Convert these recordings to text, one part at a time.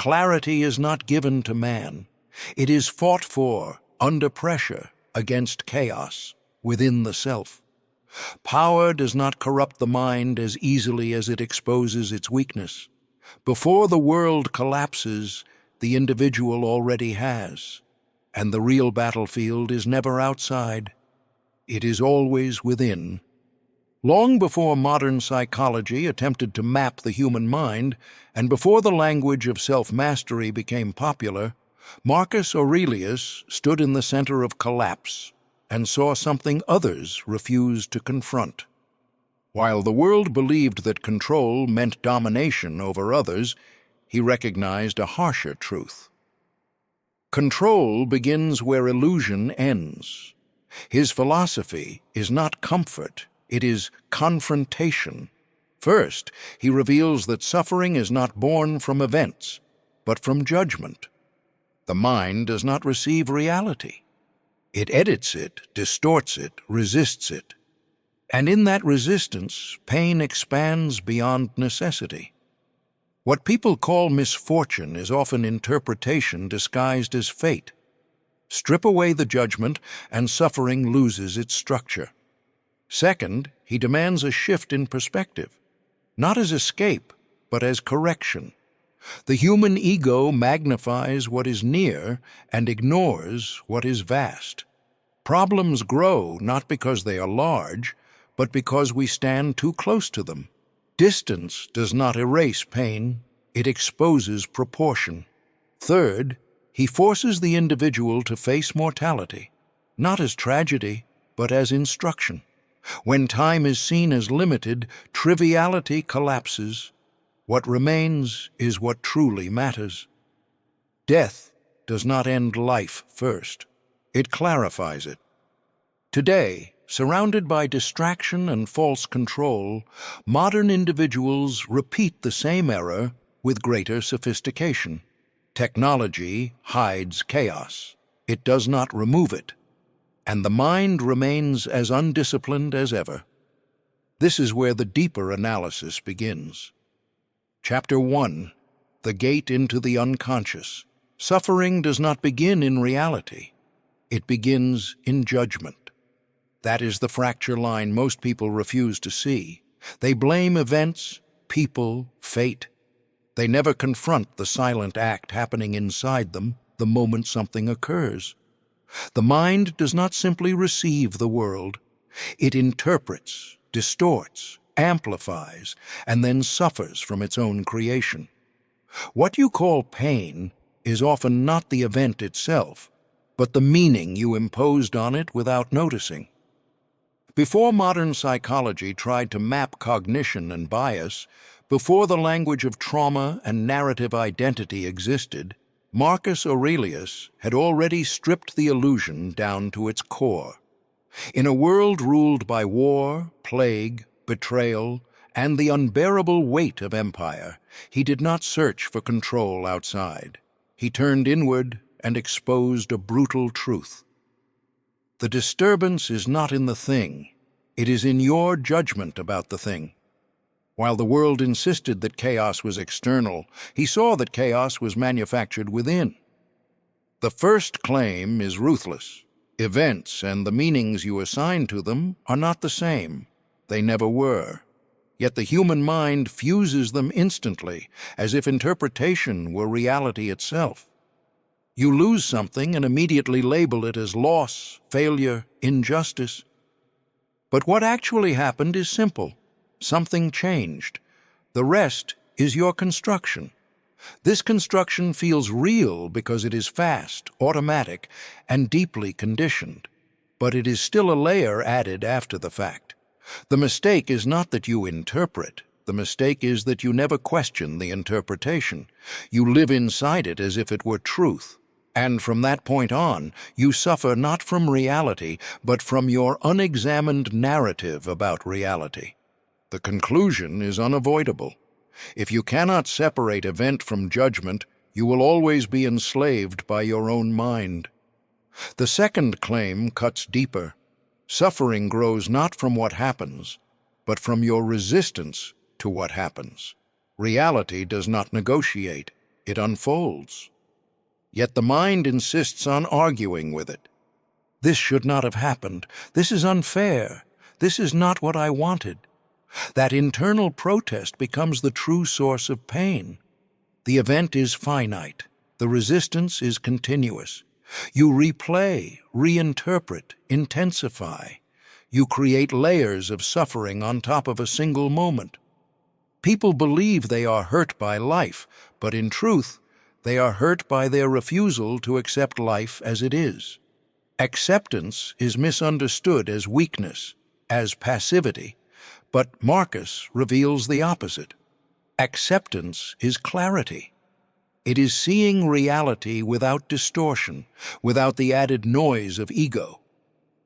Clarity is not given to man. It is fought for, under pressure, against chaos, within the self. Power does not corrupt the mind as easily as it exposes its weakness. Before the world collapses, the individual already has, and the real battlefield is never outside. It is always within. Long before modern psychology attempted to map the human mind, and before the language of self-mastery became popular, Marcus Aurelius stood in the center of collapse and saw something others refused to confront. While the world believed that control meant domination over others, he recognized a harsher truth. Control begins where illusion ends. His philosophy is not comfort, it is confrontation. First, he reveals that suffering is not born from events, but from judgment. The mind does not receive reality. It edits it, distorts it, resists it. And in that resistance, pain expands beyond necessity. What people call misfortune is often interpretation disguised as fate. Strip away the judgment, and suffering loses its structure. Second, he demands a shift in perspective, not as escape, but as correction. The human ego magnifies what is near and ignores what is vast. Problems grow not because they are large, but because we stand too close to them. Distance does not erase pain, it exposes proportion. Third, he forces the individual to face mortality, not as tragedy, but as instruction. When time is seen as limited, triviality collapses. What remains is what truly matters. Death does not end life first. It clarifies it. Today, surrounded by distraction and false control, modern individuals repeat the same error with greater sophistication. Technology hides chaos. It does not remove it. And the mind remains as undisciplined as ever. This is where the deeper analysis begins. Chapter 1. The Gate into the Unconscious. Suffering does not begin in reality. It begins in judgment. That is the fracture line most people refuse to see. They blame events, people, fate. They never confront the silent act happening inside them the moment something occurs. The mind does not simply receive the world. It interprets, distorts, amplifies, and then suffers from its own creation. What you call pain is often not the event itself, but the meaning you imposed on it without noticing. Before modern psychology tried to map cognition and bias, before the language of trauma and narrative identity existed, Marcus Aurelius had already stripped the illusion down to its core. In a world ruled by war, plague, betrayal, and the unbearable weight of empire, he did not search for control outside. He turned inward and exposed a brutal truth. The disturbance is not in the thing. It is in your judgment about the thing. While the world insisted that chaos was external, he saw that chaos was manufactured within. The first claim is ruthless. Events and the meanings you assign to them are not the same. They never were. Yet the human mind fuses them instantly, as if interpretation were reality itself. You lose something and immediately label it as loss, failure, injustice. But what actually happened is simple. Something changed. The rest is your construction. This construction feels real because it is fast, automatic, and deeply conditioned. But it is still a layer added after the fact. The mistake is not that you interpret. The mistake is that you never question the interpretation. You live inside it as if it were truth. And from that point on, you suffer not from reality, but from your unexamined narrative about reality. The conclusion is unavoidable. If you cannot separate event from judgment, you will always be enslaved by your own mind. The second claim cuts deeper. Suffering grows not from what happens, but from your resistance to what happens. Reality does not negotiate. it unfolds. Yet the mind insists on arguing with it. This should not have happened. This is unfair. This is not what I wanted. That internal protest becomes the true source of pain. The event is finite. The resistance is continuous. You replay, reinterpret, intensify. You create layers of suffering on top of a single moment. People believe they are hurt by life, but in truth, they are hurt by their refusal to accept life as it is. Acceptance is misunderstood as weakness, as passivity, but Marcus reveals the opposite. Acceptance is clarity. It is seeing reality without distortion, without the added noise of ego.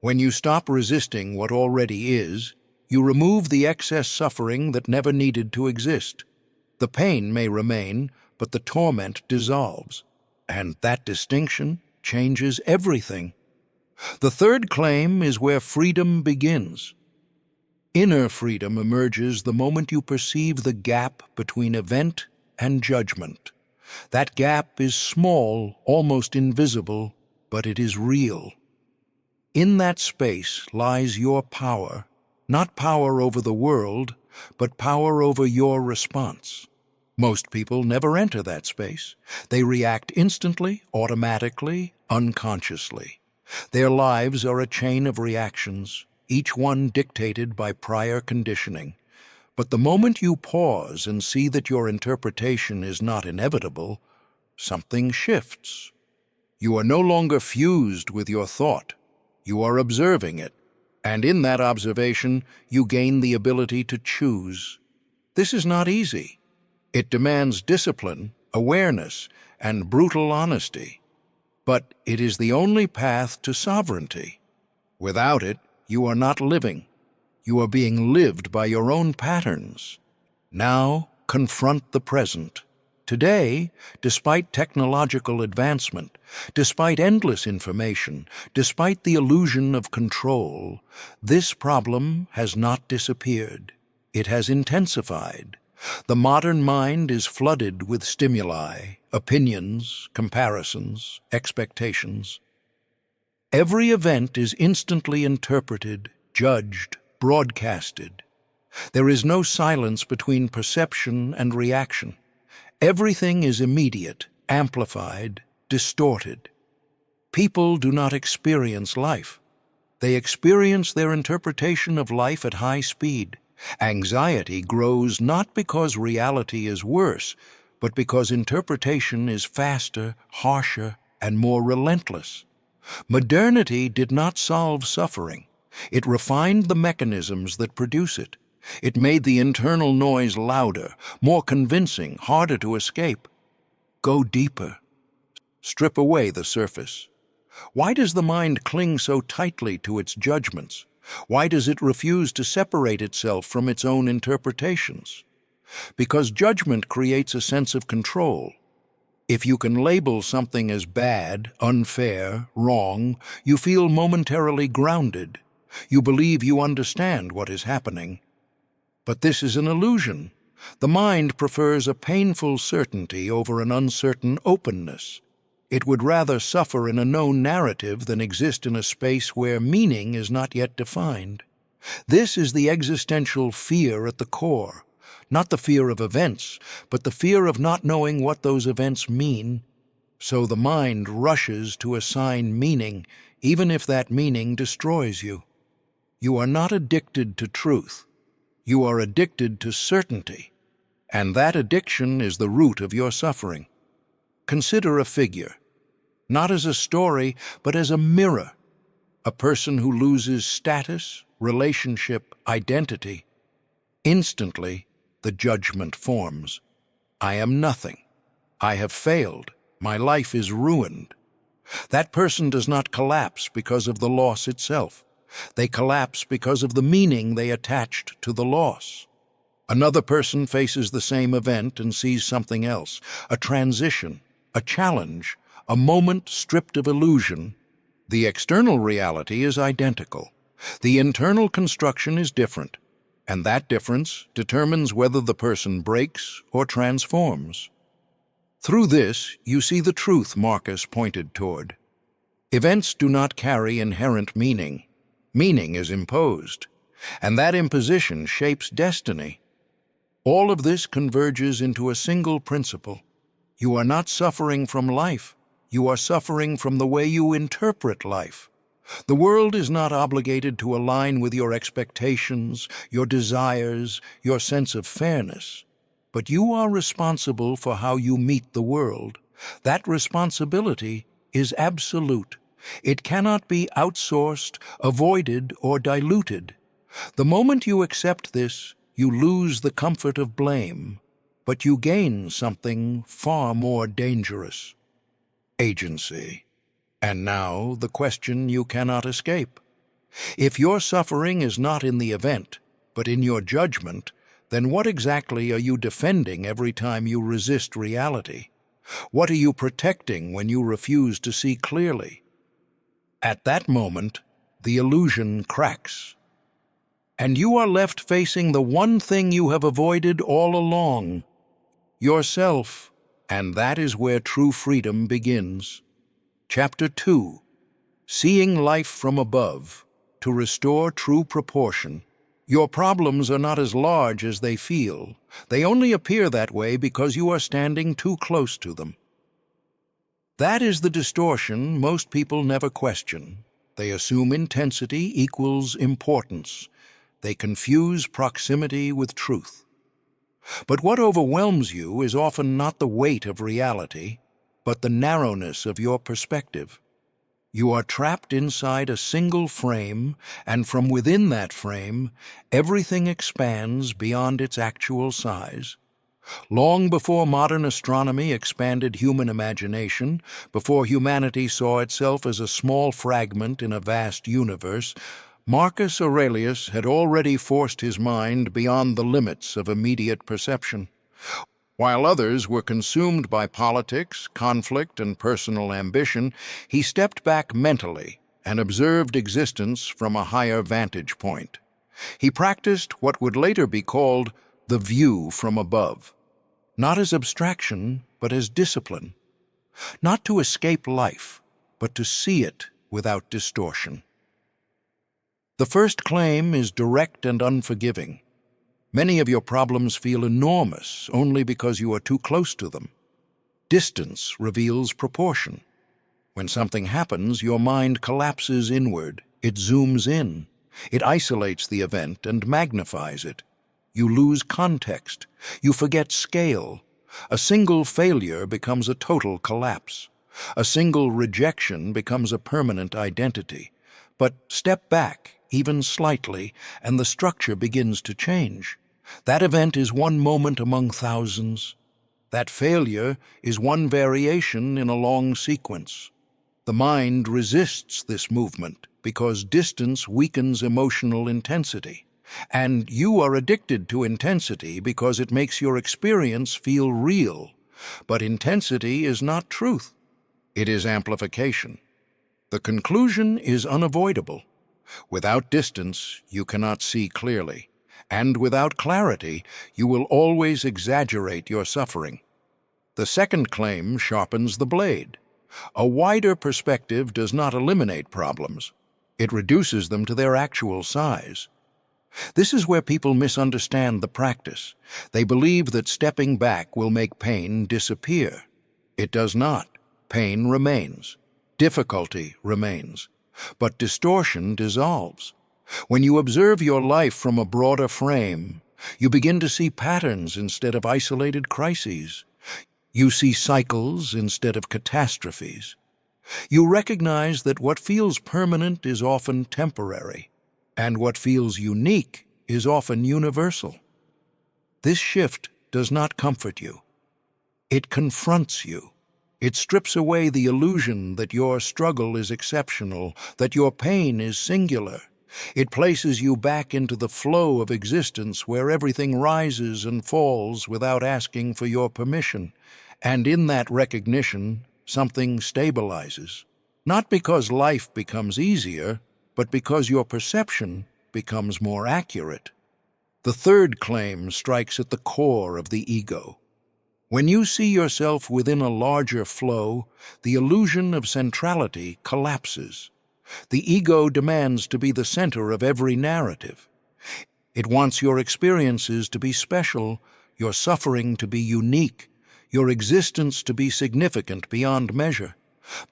When you stop resisting what already is, you remove the excess suffering that never needed to exist. The pain may remain, but the torment dissolves. And that distinction changes everything. The third claim is where freedom begins. Inner freedom emerges the moment you perceive the gap between event and judgment. That gap is small, almost invisible, but it is real. In that space lies your power, not power over the world, but power over your response. Most people never enter that space. They react instantly, automatically, unconsciously. Their lives are a chain of reactions, each one dictated by prior conditioning. But the moment you pause and see that your interpretation is not inevitable, something shifts. You are no longer fused with your thought. You are observing it, and in that observation, you gain the ability to choose. This is not easy. It demands discipline, awareness, and brutal honesty. But it is the only path to sovereignty. Without it, you are not living. You are being lived by your own patterns. Now, confront the present. Today, despite technological advancement, despite endless information, despite the illusion of control, this problem has not disappeared. It has intensified. The modern mind is flooded with stimuli, opinions, comparisons, expectations. Every event is instantly interpreted, judged, broadcasted. There is no silence between perception and reaction. Everything is immediate, amplified, distorted. People do not experience life. They experience their interpretation of life at high speed. Anxiety grows not because reality is worse, but because interpretation is faster, harsher, and more relentless. Modernity did not solve suffering. It refined the mechanisms that produce it. It made the internal noise louder, more convincing, harder to escape. Go deeper. Strip away the surface. Why does the mind cling so tightly to its judgments? Why does it refuse to separate itself from its own interpretations? Because judgment creates a sense of control. If you can label something as bad, unfair, wrong, you feel momentarily grounded. You believe you understand what is happening. But this is an illusion. The mind prefers a painful certainty over an uncertain openness. It would rather suffer in a known narrative than exist in a space where meaning is not yet defined. This is the existential fear at the core, not the fear of events, but the fear of not knowing what those events mean. So the mind rushes to assign meaning, even if that meaning destroys you. You are not addicted to truth. You are addicted to certainty, and that addiction is the root of your suffering. Consider a figure, not as a story, but as a mirror. A person who loses status, relationship, identity. Instantly, the judgment forms. I am nothing. I have failed. My life is ruined. That person does not collapse because of the loss itself. They collapse because of the meaning they attached to the loss. Another person faces the same event and sees something else, a transition, a challenge, a moment stripped of illusion. The external reality is identical. The internal construction is different, and that difference determines whether the person breaks or transforms. Through this, you see the truth Marcus pointed toward. Events do not carry inherent meaning. Meaning is imposed, and that imposition shapes destiny. All of this converges into a single principle. You are not suffering from life. You are suffering from the way you interpret life. The world is not obligated to align with your expectations, your desires, your sense of fairness. But you are responsible for how you meet the world. That responsibility is absolute. It cannot be outsourced, avoided, or diluted. The moment you accept this, you lose the comfort of blame, but you gain something far more dangerous: agency. And now the question you cannot escape. If your suffering is not in the event, but in your judgment, then what exactly are you defending every time you resist reality? What are you protecting when you refuse to see clearly? At that moment, the illusion cracks, and you are left facing the one thing you have avoided all along: yourself. And that is where true freedom begins. Chapter 2. Seeing Life from Above, to Restore True Proportion. Your problems are not as large as they feel. They only appear that way because you are standing too close to them. That is the distortion most people never question. They assume intensity equals importance. They confuse proximity with truth. But what overwhelms you is often not the weight of reality, but the narrowness of your perspective. You are trapped inside a single frame, and from within that frame, everything expands beyond its actual size. Long before modern astronomy expanded human imagination, before humanity saw itself as a small fragment in a vast universe, Marcus Aurelius had already forced his mind beyond the limits of immediate perception. While others were consumed by politics, conflict, and personal ambition, he stepped back mentally and observed existence from a higher vantage point. He practiced what would later be called the view from above, not as abstraction, but as discipline, not to escape life, but to see it without distortion. The first claim is direct and unforgiving. Many of your problems feel enormous only because you are too close to them. Distance reveals proportion. When something happens, your mind collapses inward. It zooms in. It isolates the event and magnifies it. You lose context. You forget scale. A single failure becomes a total collapse. A single rejection becomes a permanent identity. But step back, even slightly, and the structure begins to change. That event is one moment among thousands. That failure is one variation in a long sequence. The mind resists this movement because distance weakens emotional intensity. And you are addicted to intensity because it makes your experience feel real. But intensity is not truth. It is amplification. The conclusion is unavoidable. Without distance, you cannot see clearly. And without clarity, you will always exaggerate your suffering. The second claim sharpens the blade. A wider perspective does not eliminate problems. It reduces them to their actual size. This is where people misunderstand the practice. They believe that stepping back will make pain disappear. It does not. Pain remains. Difficulty remains. But distortion dissolves. When you observe your life from a broader frame, you begin to see patterns instead of isolated crises. You see cycles instead of catastrophes. You recognize that what feels permanent is often temporary, and what feels unique is often universal. This shift does not comfort you. It confronts you. It strips away the illusion that your struggle is exceptional, that your pain is singular. It places you back into the flow of existence where everything rises and falls without asking for your permission. And in that recognition, something stabilizes. Not because life becomes easier, but because your perception becomes more accurate. The third claim strikes at the core of the ego. When you see yourself within a larger flow, the illusion of centrality collapses. The ego demands to be the center of every narrative. It wants your experiences to be special, your suffering to be unique, your existence to be significant beyond measure.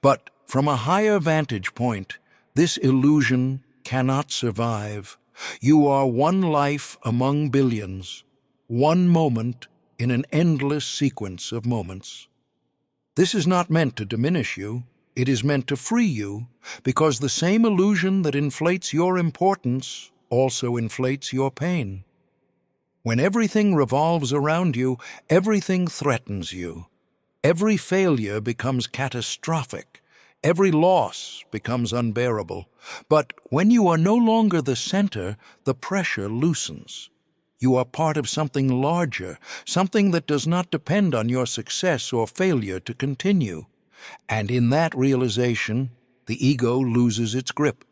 But from a higher vantage point, this illusion cannot survive. You are one life among billions, one moment in an endless sequence of moments. This is not meant to diminish you. It is meant to free you, because the same illusion that inflates your importance also inflates your pain. When everything revolves around you, everything threatens you. Every failure becomes catastrophic. Every loss becomes unbearable. But when you are no longer the center, the pressure loosens. You are part of something larger, something that does not depend on your success or failure to continue. And in that realization, the ego loses its grip.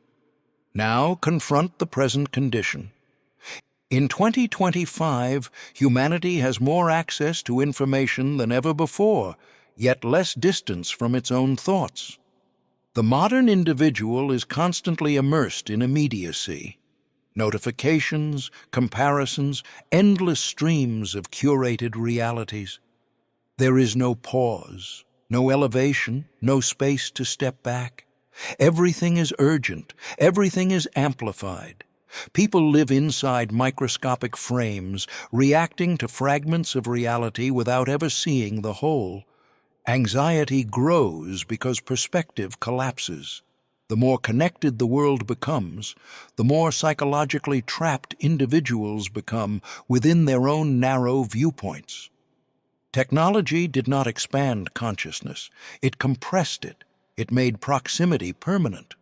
Now confront the present condition. In 2025, humanity has more access to information than ever before, yet less distance from its own thoughts. The modern individual is constantly immersed in immediacy. Notifications, comparisons, endless streams of curated realities. There is no pause, no elevation, no space to step back. Everything is urgent, everything is amplified. People live inside microscopic frames, reacting to fragments of reality without ever seeing the whole. Anxiety grows because perspective collapses. The more connected the world becomes, the more psychologically trapped individuals become within their own narrow viewpoints. Technology did not expand consciousness. It compressed it. It made proximity permanent.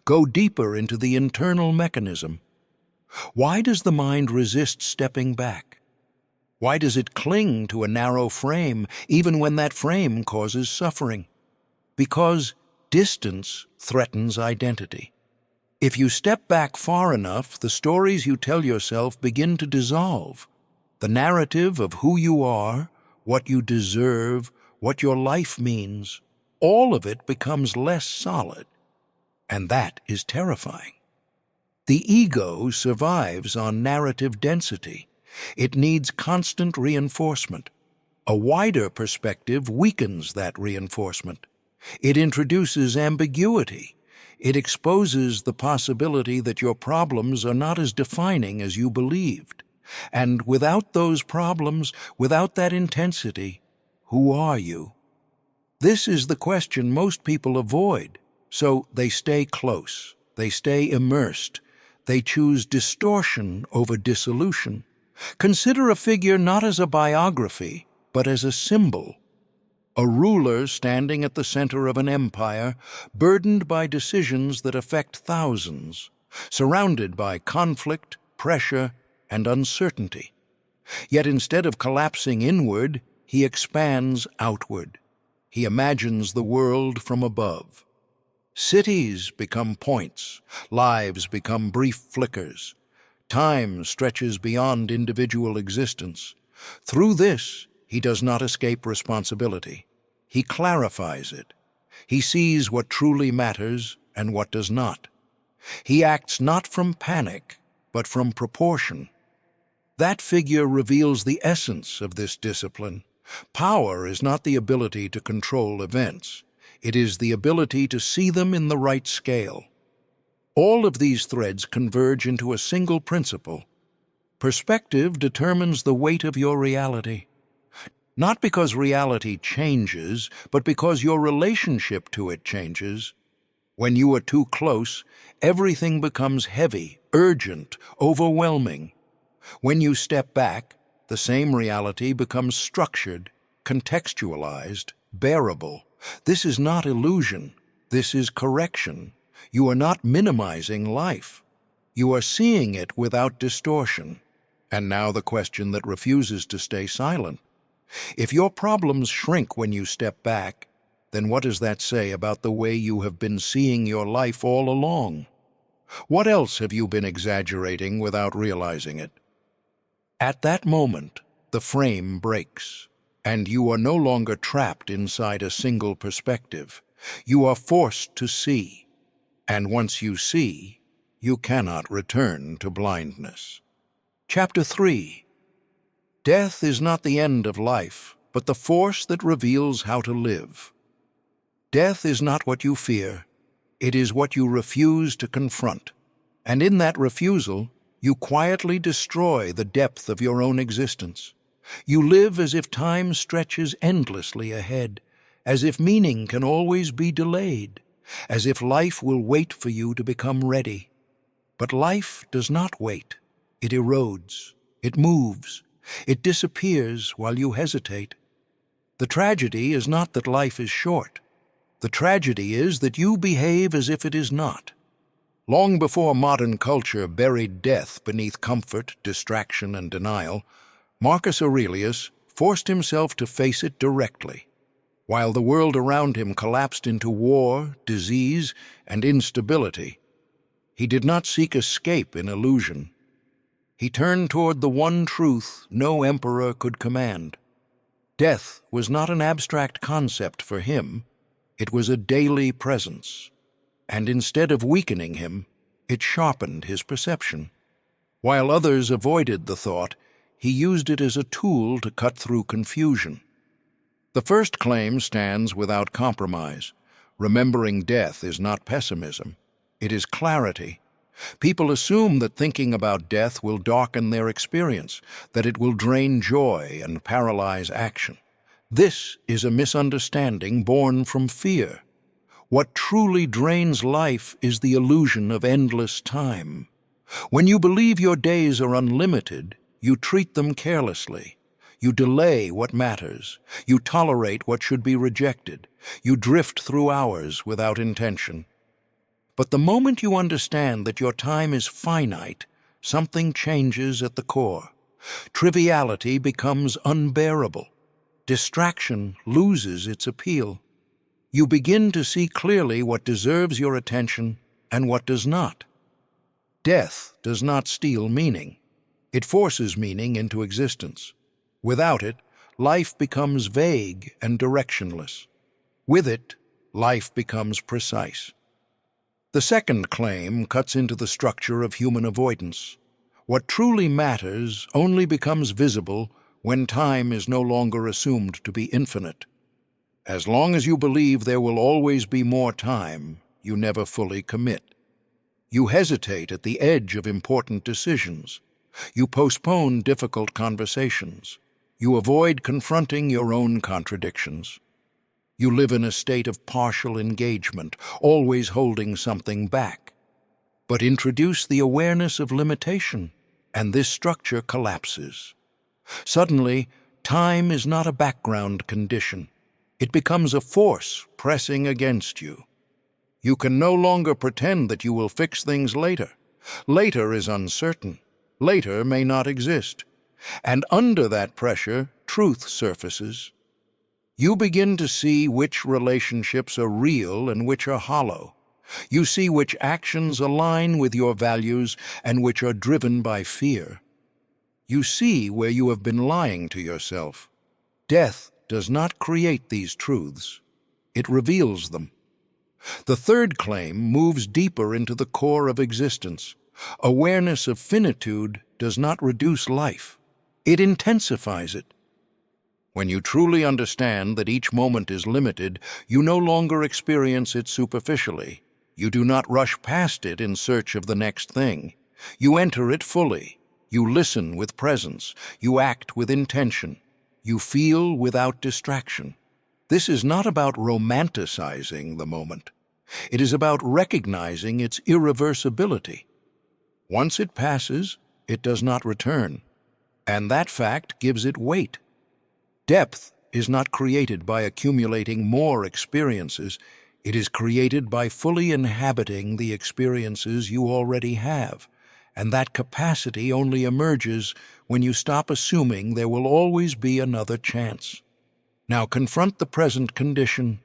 Go deeper into the internal mechanism. Why does the mind resist stepping back? Why does it cling to a narrow frame, even when that frame causes suffering? Because distance threatens identity. If you step back far enough, the stories you tell yourself begin to dissolve. The narrative of who you are, what you deserve, what your life means, all of it becomes less solid. And that is terrifying. The ego survives on narrative density. It needs constant reinforcement. A wider perspective weakens that reinforcement. It introduces ambiguity. It exposes the possibility that your problems are not as defining as you believed. And without those problems, without that intensity, who are you? This is the question most people avoid, so they stay close, they stay immersed, they choose distortion over dissolution. Consider a figure not as a biography, but as a symbol. A ruler standing at the center of an empire, burdened by decisions that affect thousands, surrounded by conflict, pressure, and uncertainty. Yet instead of collapsing inward, he expands outward. He imagines the world from above. Cities become points, lives become brief flickers. Time stretches beyond individual existence. Through this, he does not escape responsibility. He clarifies it. He sees what truly matters and what does not. He acts not from panic, but from proportion. That figure reveals the essence of this discipline. Power is not the ability to control events. It is the ability to see them in the right scale. All of these threads converge into a single principle. Perspective determines the weight of your reality. Not because reality changes, but because your relationship to it changes. When you are too close, everything becomes heavy, urgent, overwhelming. When you step back, the same reality becomes structured, contextualized, bearable. This is not illusion. This is correction. You are not minimizing life. You are seeing it without distortion. And now the question that refuses to stay silent. If your problems shrink when you step back, then what does that say about the way you have been seeing your life all along? What else have you been exaggerating without realizing it? At that moment, the frame breaks. And you are no longer trapped inside a single perspective. You are forced to see. And once you see, you cannot return to blindness. Chapter 3. Death is not the end of life, but the force that reveals how to live. Death is not what you fear, it is what you refuse to confront. And in that refusal, you quietly destroy the depth of your own existence. You live as if time stretches endlessly ahead, as if meaning can always be delayed, as if life will wait for you to become ready. But life does not wait. It erodes, it moves, it disappears while you hesitate. The tragedy is not that life is short. The tragedy is that you behave as if it is not. Long before modern culture buried death beneath comfort, distraction, and denial, Marcus Aurelius forced himself to face it directly. While the world around him collapsed into war, disease, and instability, he did not seek escape in illusion. He turned toward the one truth no emperor could command. Death was not an abstract concept for him, it was a daily presence. And instead of weakening him, it sharpened his perception. While others avoided the thought, he used it as a tool to cut through confusion. The first claim stands without compromise. Remembering death is not pessimism, it is clarity. People assume that thinking about death will darken their experience, that it will drain joy and paralyze action. This is a misunderstanding born from fear. What truly drains life is the illusion of endless time. When you believe your days are unlimited, you treat them carelessly. You delay what matters. You tolerate what should be rejected. You drift through hours without intention. But the moment you understand that your time is finite, something changes at the core. Triviality becomes unbearable. Distraction loses its appeal. You begin to see clearly what deserves your attention and what does not. Death does not steal meaning. It forces meaning into existence. Without it, life becomes vague and directionless. With it, life becomes precise. The second claim cuts into the structure of human avoidance. What truly matters only becomes visible when time is no longer assumed to be infinite. As long as you believe there will always be more time, you never fully commit. You hesitate at the edge of important decisions. You postpone difficult conversations. You avoid confronting your own contradictions. You live in a state of partial engagement, always holding something back. But introduce the awareness of limitation, and this structure collapses. Suddenly, time is not a background condition. It becomes a force pressing against you. You can no longer pretend that you will fix things later. Later is uncertain. Later may not exist. And under that pressure, truth surfaces. You begin to see which relationships are real and which are hollow. You see which actions align with your values and which are driven by fear. You see where you have been lying to yourself. Death does not create these truths. It reveals them. The third claim moves deeper into the core of existence. Awareness of finitude does not reduce life. It intensifies it. When you truly understand that each moment is limited, you no longer experience it superficially. You do not rush past it in search of the next thing. You enter it fully. You listen with presence. You act with intention. You feel without distraction. This is not about romanticizing the moment. It is about recognizing its irreversibility. Once it passes, it does not return, and that fact gives it weight. Depth is not created by accumulating more experiences. It is created by fully inhabiting the experiences you already have, and that capacity only emerges when you stop assuming there will always be another chance. Now confront the present condition.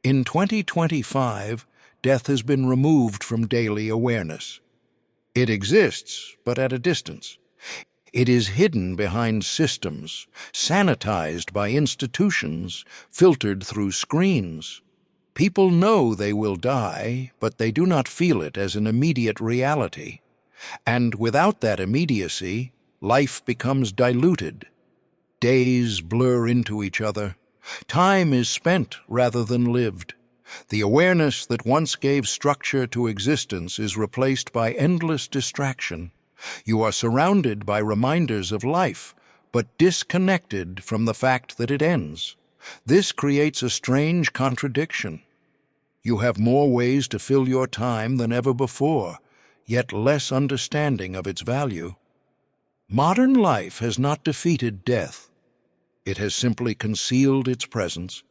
In 2025, death has been removed from daily awareness. It exists, but at a distance. It is hidden behind systems, sanitized by institutions, filtered through screens. People know they will die, but they do not feel it as an immediate reality. And without that immediacy, life becomes diluted. Days blur into each other. Time is spent rather than lived. The awareness that once gave structure to existence is replaced by endless distraction. You are surrounded by reminders of life, but disconnected from the fact that it ends. This creates a strange contradiction. You have more ways to fill your time than ever before, yet less understanding of its value. Modern life has not defeated death. It has simply concealed its presence,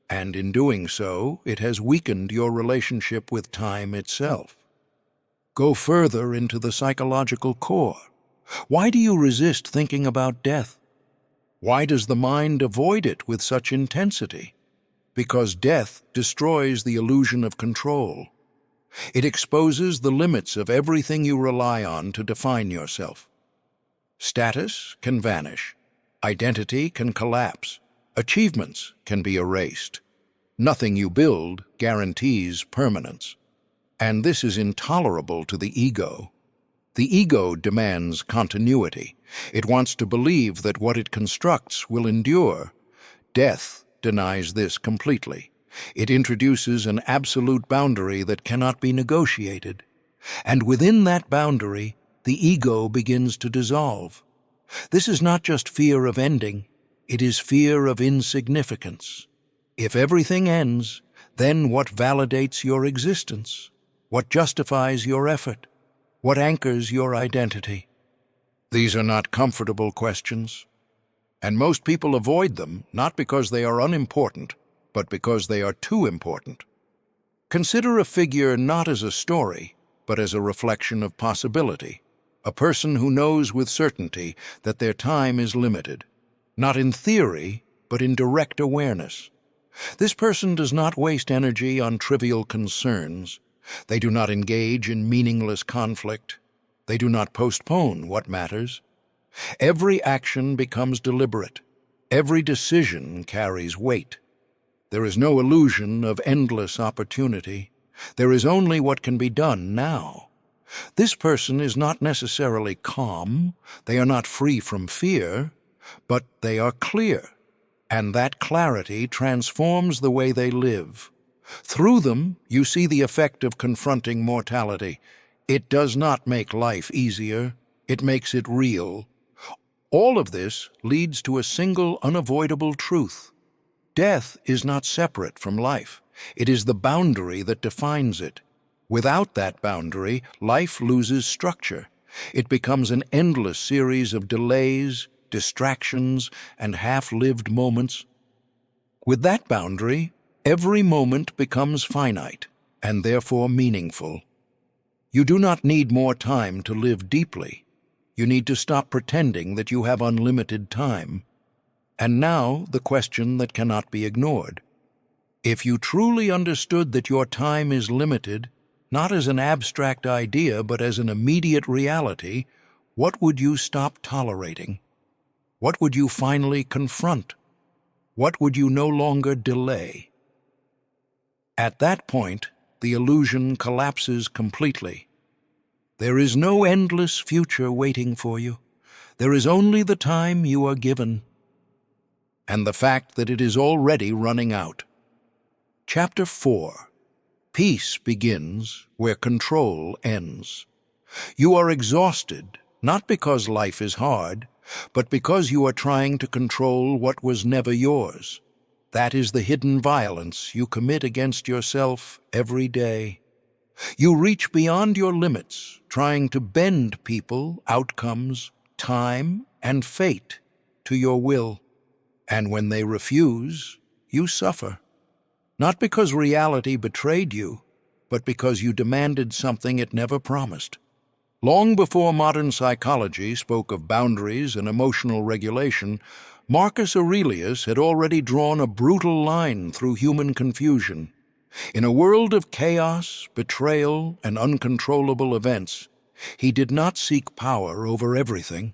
and in doing so, it has weakened your relationship with time itself. Go further into the psychological core. Why do you resist thinking about death? Why does the mind avoid it with such intensity? Because death destroys the illusion of control. It exposes the limits of everything you rely on to define yourself. Status can vanish. Identity can collapse. Achievements can be erased. Nothing you build guarantees permanence. And this is intolerable to the ego. The ego demands continuity. It wants to believe that what it constructs will endure. Death denies this completely. It introduces an absolute boundary that cannot be negotiated. And within that boundary, the ego begins to dissolve. This is not just fear of ending, it is fear of insignificance. If everything ends, then what validates your existence? What justifies your effort? What anchors your identity? These are not comfortable questions, and most people avoid them not because they are unimportant, but because they are too important. Consider a figure not as a story, but as a reflection of possibility, a person who knows with certainty that their time is limited, not in theory, but in direct awareness. This person does not waste energy on trivial concerns. They do not engage in meaningless conflict. They do not postpone what matters. Every action becomes deliberate. Every decision carries weight. There is no illusion of endless opportunity. There is only what can be done now. This person is not necessarily calm. They are not free from fear, but they are clear. And that clarity transforms the way they live. Through them, you see the effect of confronting mortality. It does not make life easier. It makes it real. All of this leads to a single unavoidable truth. Death is not separate from life. It is the boundary that defines it. Without that boundary, life loses structure. It becomes an endless series of delays, distractions, and half-lived moments. With that boundary, every moment becomes finite, and therefore meaningful. You do not need more time to live deeply. You need to stop pretending that you have unlimited time. And now, the question that cannot be ignored. If you truly understood that your time is limited, not as an abstract idea but as an immediate reality, what would you stop tolerating? What would you finally confront? What would you no longer delay? At that point, the illusion collapses completely. There is no endless future waiting for you. There is only the time you are given, and the fact that it is already running out. Chapter 4. Peace begins where control ends. You are exhausted, not because life is hard, but because you are trying to control what was never yours. That is the hidden violence you commit against yourself every day. You reach beyond your limits, trying to bend people, outcomes, time, and fate to your will. And when they refuse, you suffer. Not because reality betrayed you, but because you demanded something it never promised. Long before modern psychology spoke of boundaries and emotional regulation, Marcus Aurelius had already drawn a brutal line through human confusion. In a world of chaos, betrayal, and uncontrollable events, he did not seek power over everything.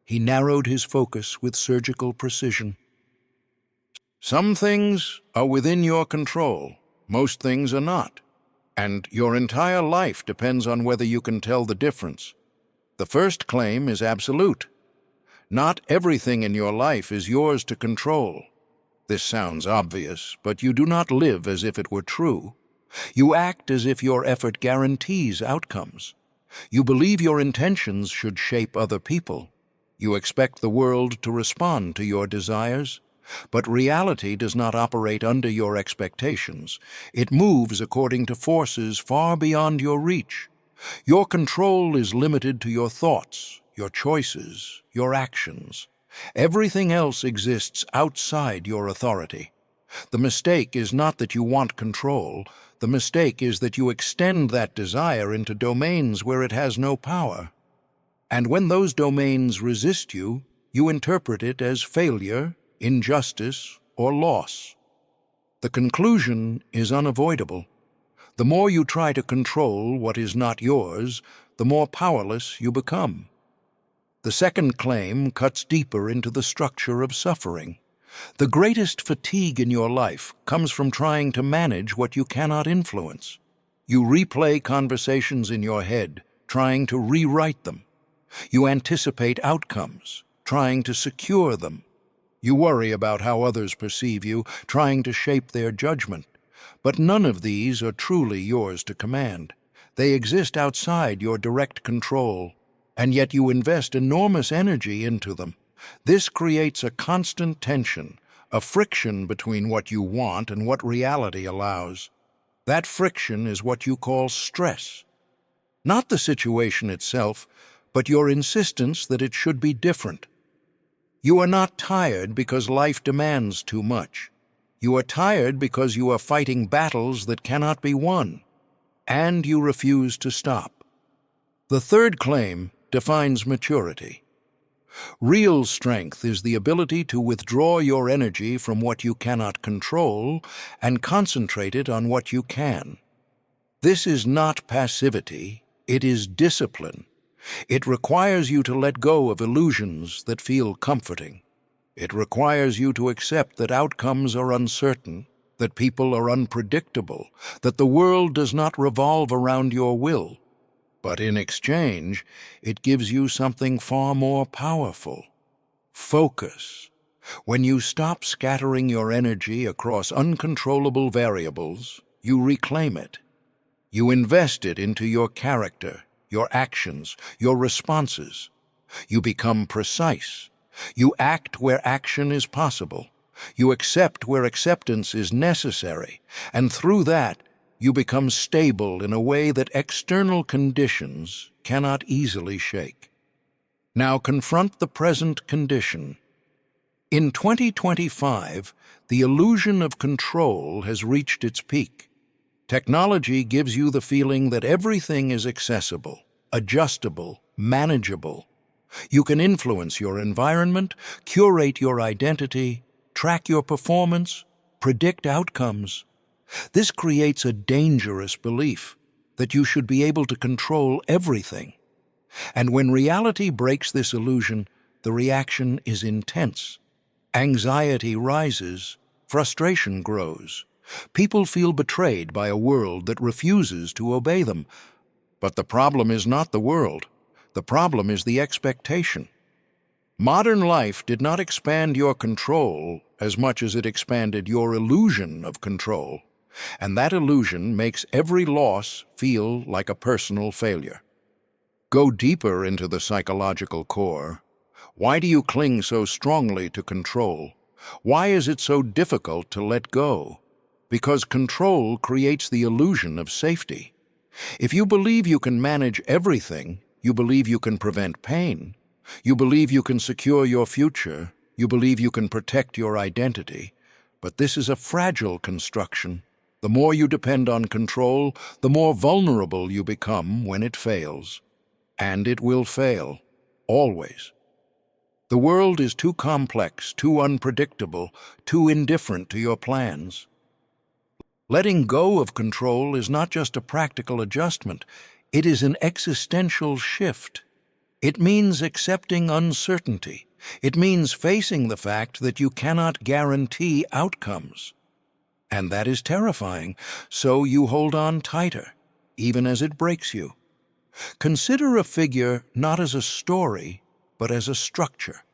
He narrowed his focus with surgical precision. Some things are within your control. Most things are not. And your entire life depends on whether you can tell the difference. The first claim is absolute. Not everything in your life is yours to control. This sounds obvious, but you do not live as if it were true. You act as if your effort guarantees outcomes. You believe your intentions should shape other people. You expect the world to respond to your desires. But reality does not operate under your expectations. It moves according to forces far beyond your reach. Your control is limited to your thoughts, your choices, your actions. Everything else exists outside your authority. The mistake is not that you want control. The mistake is that you extend that desire into domains where it has no power. And when those domains resist you, you interpret it as failure, injustice, or loss. The conclusion is unavoidable. The more you try to control what is not yours, the more powerless you become. The second claim cuts deeper into the structure of suffering. The greatest fatigue in your life comes from trying to manage what you cannot influence. You replay conversations in your head, trying to rewrite them. You anticipate outcomes, trying to secure them. You worry about how others perceive you, trying to shape their judgment. But none of these are truly yours to command. They exist outside your direct control, and yet you invest enormous energy into them. This creates a constant tension, a friction between what you want and what reality allows. That friction is what you call stress. Not the situation itself, but your insistence that it should be different. You are not tired because life demands too much. You are tired because you are fighting battles that cannot be won, and you refuse to stop. The third claim defines maturity. Real strength is the ability to withdraw your energy from what you cannot control and concentrate it on what you can. This is not passivity, it is discipline. It requires you to let go of illusions that feel comforting. It requires you to accept that outcomes are uncertain, that people are unpredictable, that the world does not revolve around your will. But in exchange, it gives you something far more powerful: focus. When you stop scattering your energy across uncontrollable variables, you reclaim it. You invest it into your character, your actions, your responses. You become precise. You act where action is possible. You accept where acceptance is necessary, and through that, you become stable in a way that external conditions cannot easily shake. Now confront the present condition. In 2025, the illusion of control has reached its peak. Technology gives you the feeling that everything is accessible, adjustable, manageable. You can influence your environment, curate your identity, track your performance, predict outcomes. This creates a dangerous belief that you should be able to control everything. And when reality breaks this illusion, the reaction is intense. Anxiety rises, frustration grows. People feel betrayed by a world that refuses to obey them. But the problem is not the world. The problem is the expectation. Modern life did not expand your control as much as it expanded your illusion of control. And that illusion makes every loss feel like a personal failure. Go deeper into the psychological core. Why do you cling so strongly to control? Why is it so difficult to let go? Because control creates the illusion of safety. If you believe you can manage everything, you believe you can prevent pain. You believe you can secure your future. You believe you can protect your identity. But this is a fragile construction. The more you depend on control, the more vulnerable you become when it fails. And it will fail, always. The world is too complex, too unpredictable, too indifferent to your plans. Letting go of control is not just a practical adjustment, it is an existential shift. It means accepting uncertainty. It means facing the fact that you cannot guarantee outcomes. And that is terrifying, so you hold on tighter, even as it breaks you. Consider a figure not as a story, but as a structure.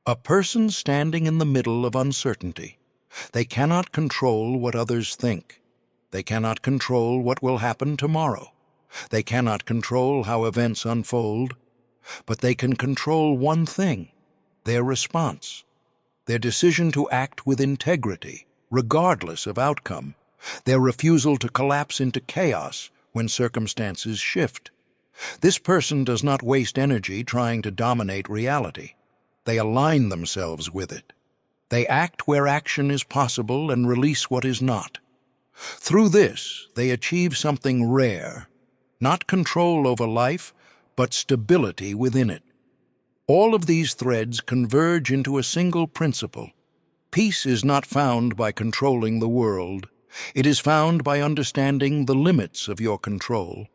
A person standing in the middle of uncertainty. They cannot control what others think. They cannot control what will happen tomorrow. They cannot control how events unfold. But they can control one thing: their response, their decision to act with integrity, regardless of outcome, their refusal to collapse into chaos when circumstances shift. This person does not waste energy trying to dominate reality. They align themselves with it. They act where action is possible and release what is not. Through this, they achieve something rare, not control over life, but stability within it. All of these threads converge into a single principle. Peace is not found by controlling the world. It is found by understanding the limits of your control.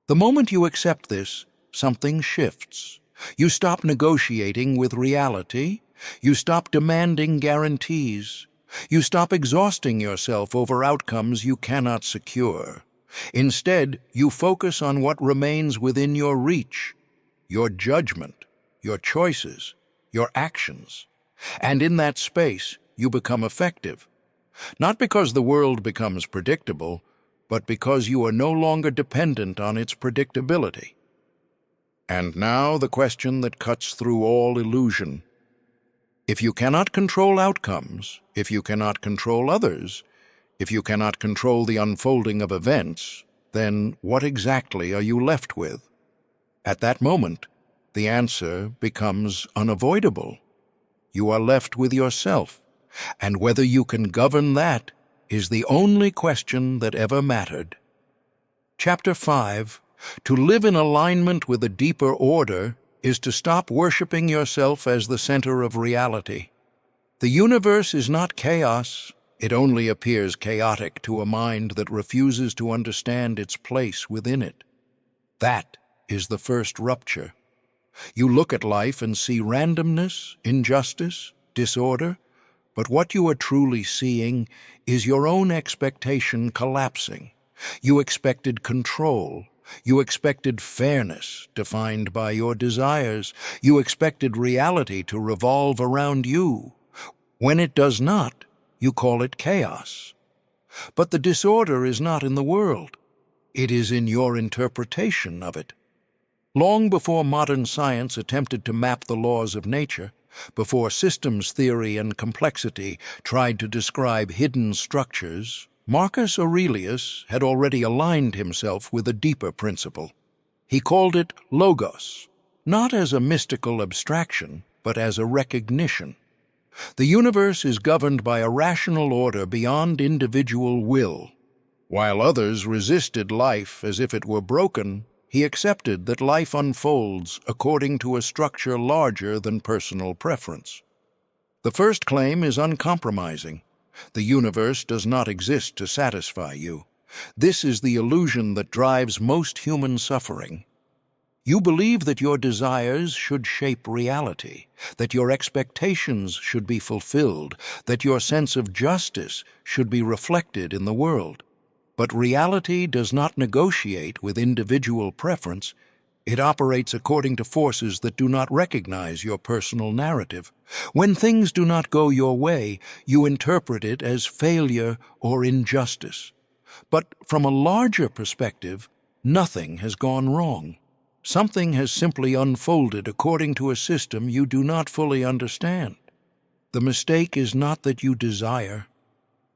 The moment you accept this, something shifts. You stop negotiating with reality. You stop demanding guarantees. You stop exhausting yourself over outcomes you cannot secure. Instead, you focus on what remains within your reach, your judgment, your choices, your actions. And in that space, you become effective. Not because the world becomes predictable, but because you are no longer dependent on its predictability. And now the question that cuts through all illusion. If you cannot control outcomes, if you cannot control others, if you cannot control the unfolding of events, then what exactly are you left with? At that moment, the answer becomes unavoidable. You are left with yourself, and whether you can govern that is the only question that ever mattered. Chapter 5. To live in alignment with a deeper order is to stop worshiping yourself as the center of reality. The universe is not chaos. It only appears chaotic to a mind that refuses to understand its place within it. That is the first rupture. You look at life and see randomness, injustice, disorder, but what you are truly seeing is your own expectation collapsing. You expected control. You expected fairness defined by your desires. You expected reality to revolve around you. When it does not, you call it chaos. But the disorder is not in the world. It is in your interpretation of it. Long before modern science attempted to map the laws of nature, before systems theory and complexity tried to describe hidden structures, Marcus Aurelius had already aligned himself with a deeper principle. He called it logos, not as a mystical abstraction, but as a recognition. The universe is governed by a rational order beyond individual will. While others resisted life as if it were broken, he accepted that life unfolds according to a structure larger than personal preference. The first claim is uncompromising. The universe does not exist to satisfy you. This is the illusion that drives most human suffering. You believe that your desires should shape reality, that your expectations should be fulfilled, that your sense of justice should be reflected in the world. But reality does not negotiate with individual preference. It operates according to forces that do not recognize your personal narrative. When things do not go your way, you interpret it as failure or injustice. But from a larger perspective, nothing has gone wrong. Something has simply unfolded according to a system you do not fully understand. The mistake is not that you desire.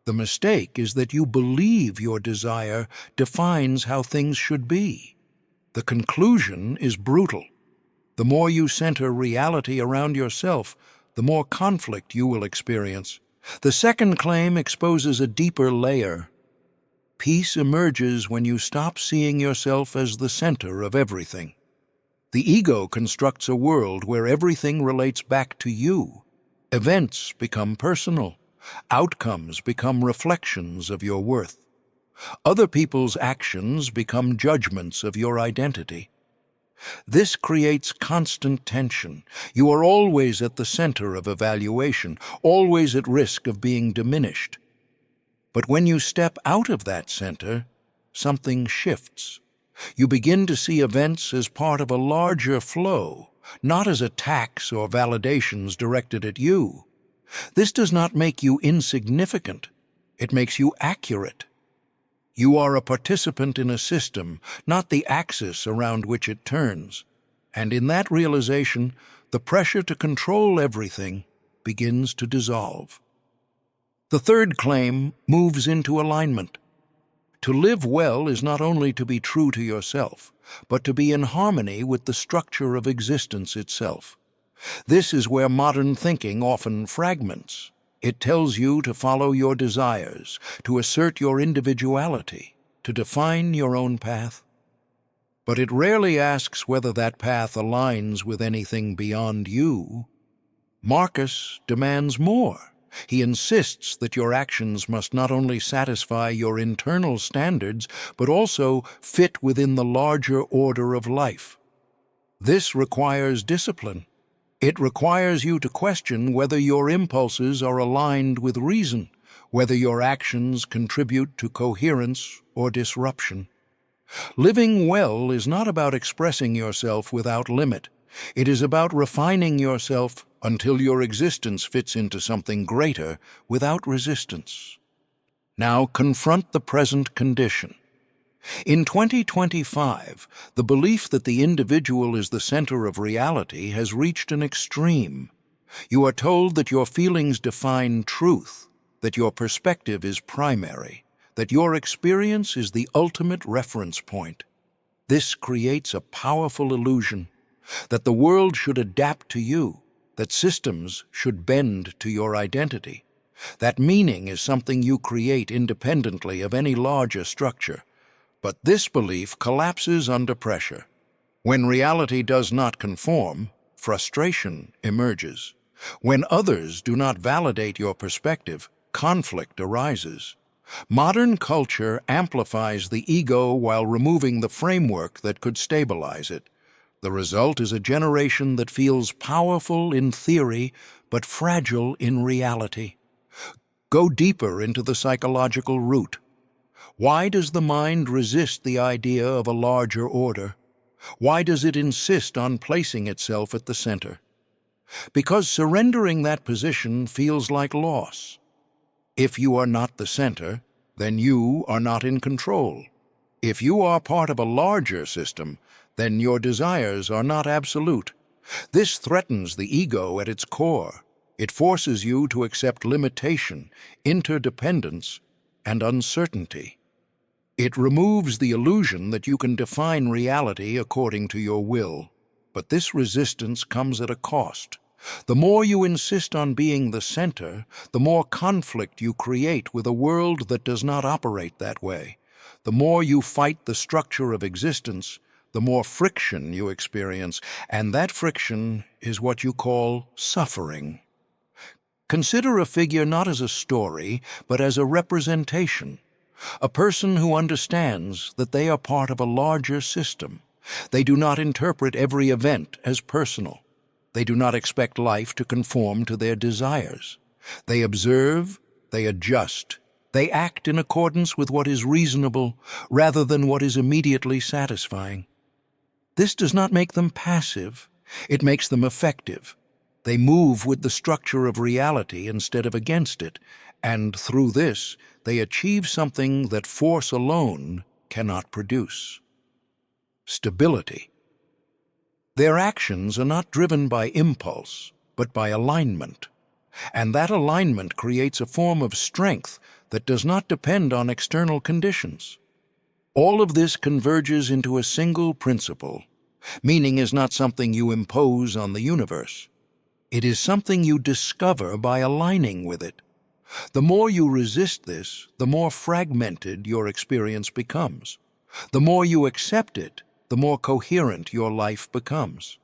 The mistake is that you believe your desire defines how things should be. The conclusion is brutal. The more you center reality around yourself, the more conflict you will experience. The second claim exposes a deeper layer. Peace emerges when you stop seeing yourself as the center of everything. The ego constructs a world where everything relates back to you. Events become personal. Outcomes become reflections of your worth. Other people's actions become judgments of your identity. This creates constant tension. You are always at the center of evaluation, always at risk of being diminished. But when you step out of that center, something shifts. You begin to see events as part of a larger flow, not as attacks or validations directed at you. This does not make you insignificant. It makes you accurate. You are a participant in a system, not the axis around which it turns. And in that realization, the pressure to control everything begins to dissolve. The third claim moves into alignment. To live well is not only to be true to yourself, but to be in harmony with the structure of existence itself. This is where modern thinking often fragments. It tells you to follow your desires, to assert your individuality, to define your own path. But it rarely asks whether that path aligns with anything beyond you. Marcus demands more. He insists that your actions must not only satisfy your internal standards, but also fit within the larger order of life. This requires discipline. It requires you to question whether your impulses are aligned with reason, whether your actions contribute to coherence or disruption. Living well is not about expressing yourself without limit. It is about refining yourself until your existence fits into something greater without resistance. Now confront the present condition. In 2025, the belief that the individual is the center of reality has reached an extreme. You are told that your feelings define truth, that your perspective is primary, that your experience is the ultimate reference point. This creates a powerful illusion that the world should adapt to you, that systems should bend to your identity, that meaning is something you create independently of any larger structure. But this belief collapses under pressure. When reality does not conform, frustration emerges. When others do not validate your perspective, conflict arises. Modern culture amplifies the ego while removing the framework that could stabilize it. The result is a generation that feels powerful in theory, but fragile in reality. Go deeper into the psychological root. Why does the mind resist the idea of a larger order? Why does it insist on placing itself at the center? Because surrendering that position feels like loss. If you are not the center, then you are not in control. If you are part of a larger system, then your desires are not absolute. This threatens the ego at its core. It forces you to accept limitation, interdependence, and uncertainty. It removes the illusion that you can define reality according to your will. But this resistance comes at a cost. The more you insist on being the center, the more conflict you create with a world that does not operate that way. The more you fight the structure of existence, the more friction you experience, and that friction is what you call suffering. Consider a figure not as a story, but as a representation. A person who understands that they are part of a larger system. They do not interpret every event as personal. They do not expect life to conform to their desires. They observe, they adjust, they act in accordance with what is reasonable rather than what is immediately satisfying. This does not make them passive, it makes them effective. They move with the structure of reality instead of against it, and through this, they achieve something that force alone cannot produce: stability. Their actions are not driven by impulse, but by alignment. And that alignment creates a form of strength that does not depend on external conditions. All of this converges into a single principle. Meaning is not something you impose on the universe. It is something you discover by aligning with it. The more you resist this, the more fragmented your experience becomes. The more you accept it, the more coherent your life becomes.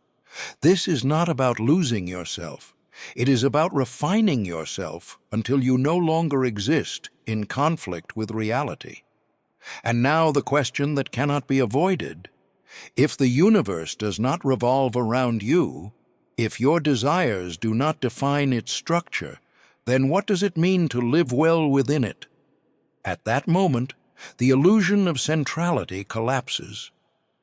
This is not about losing yourself. It is about refining yourself until you no longer exist in conflict with reality. And now the question that cannot be avoided: If the universe does not revolve around you, if your desires do not define its structure, then what does it mean to live well within it? At that moment, the illusion of centrality collapses,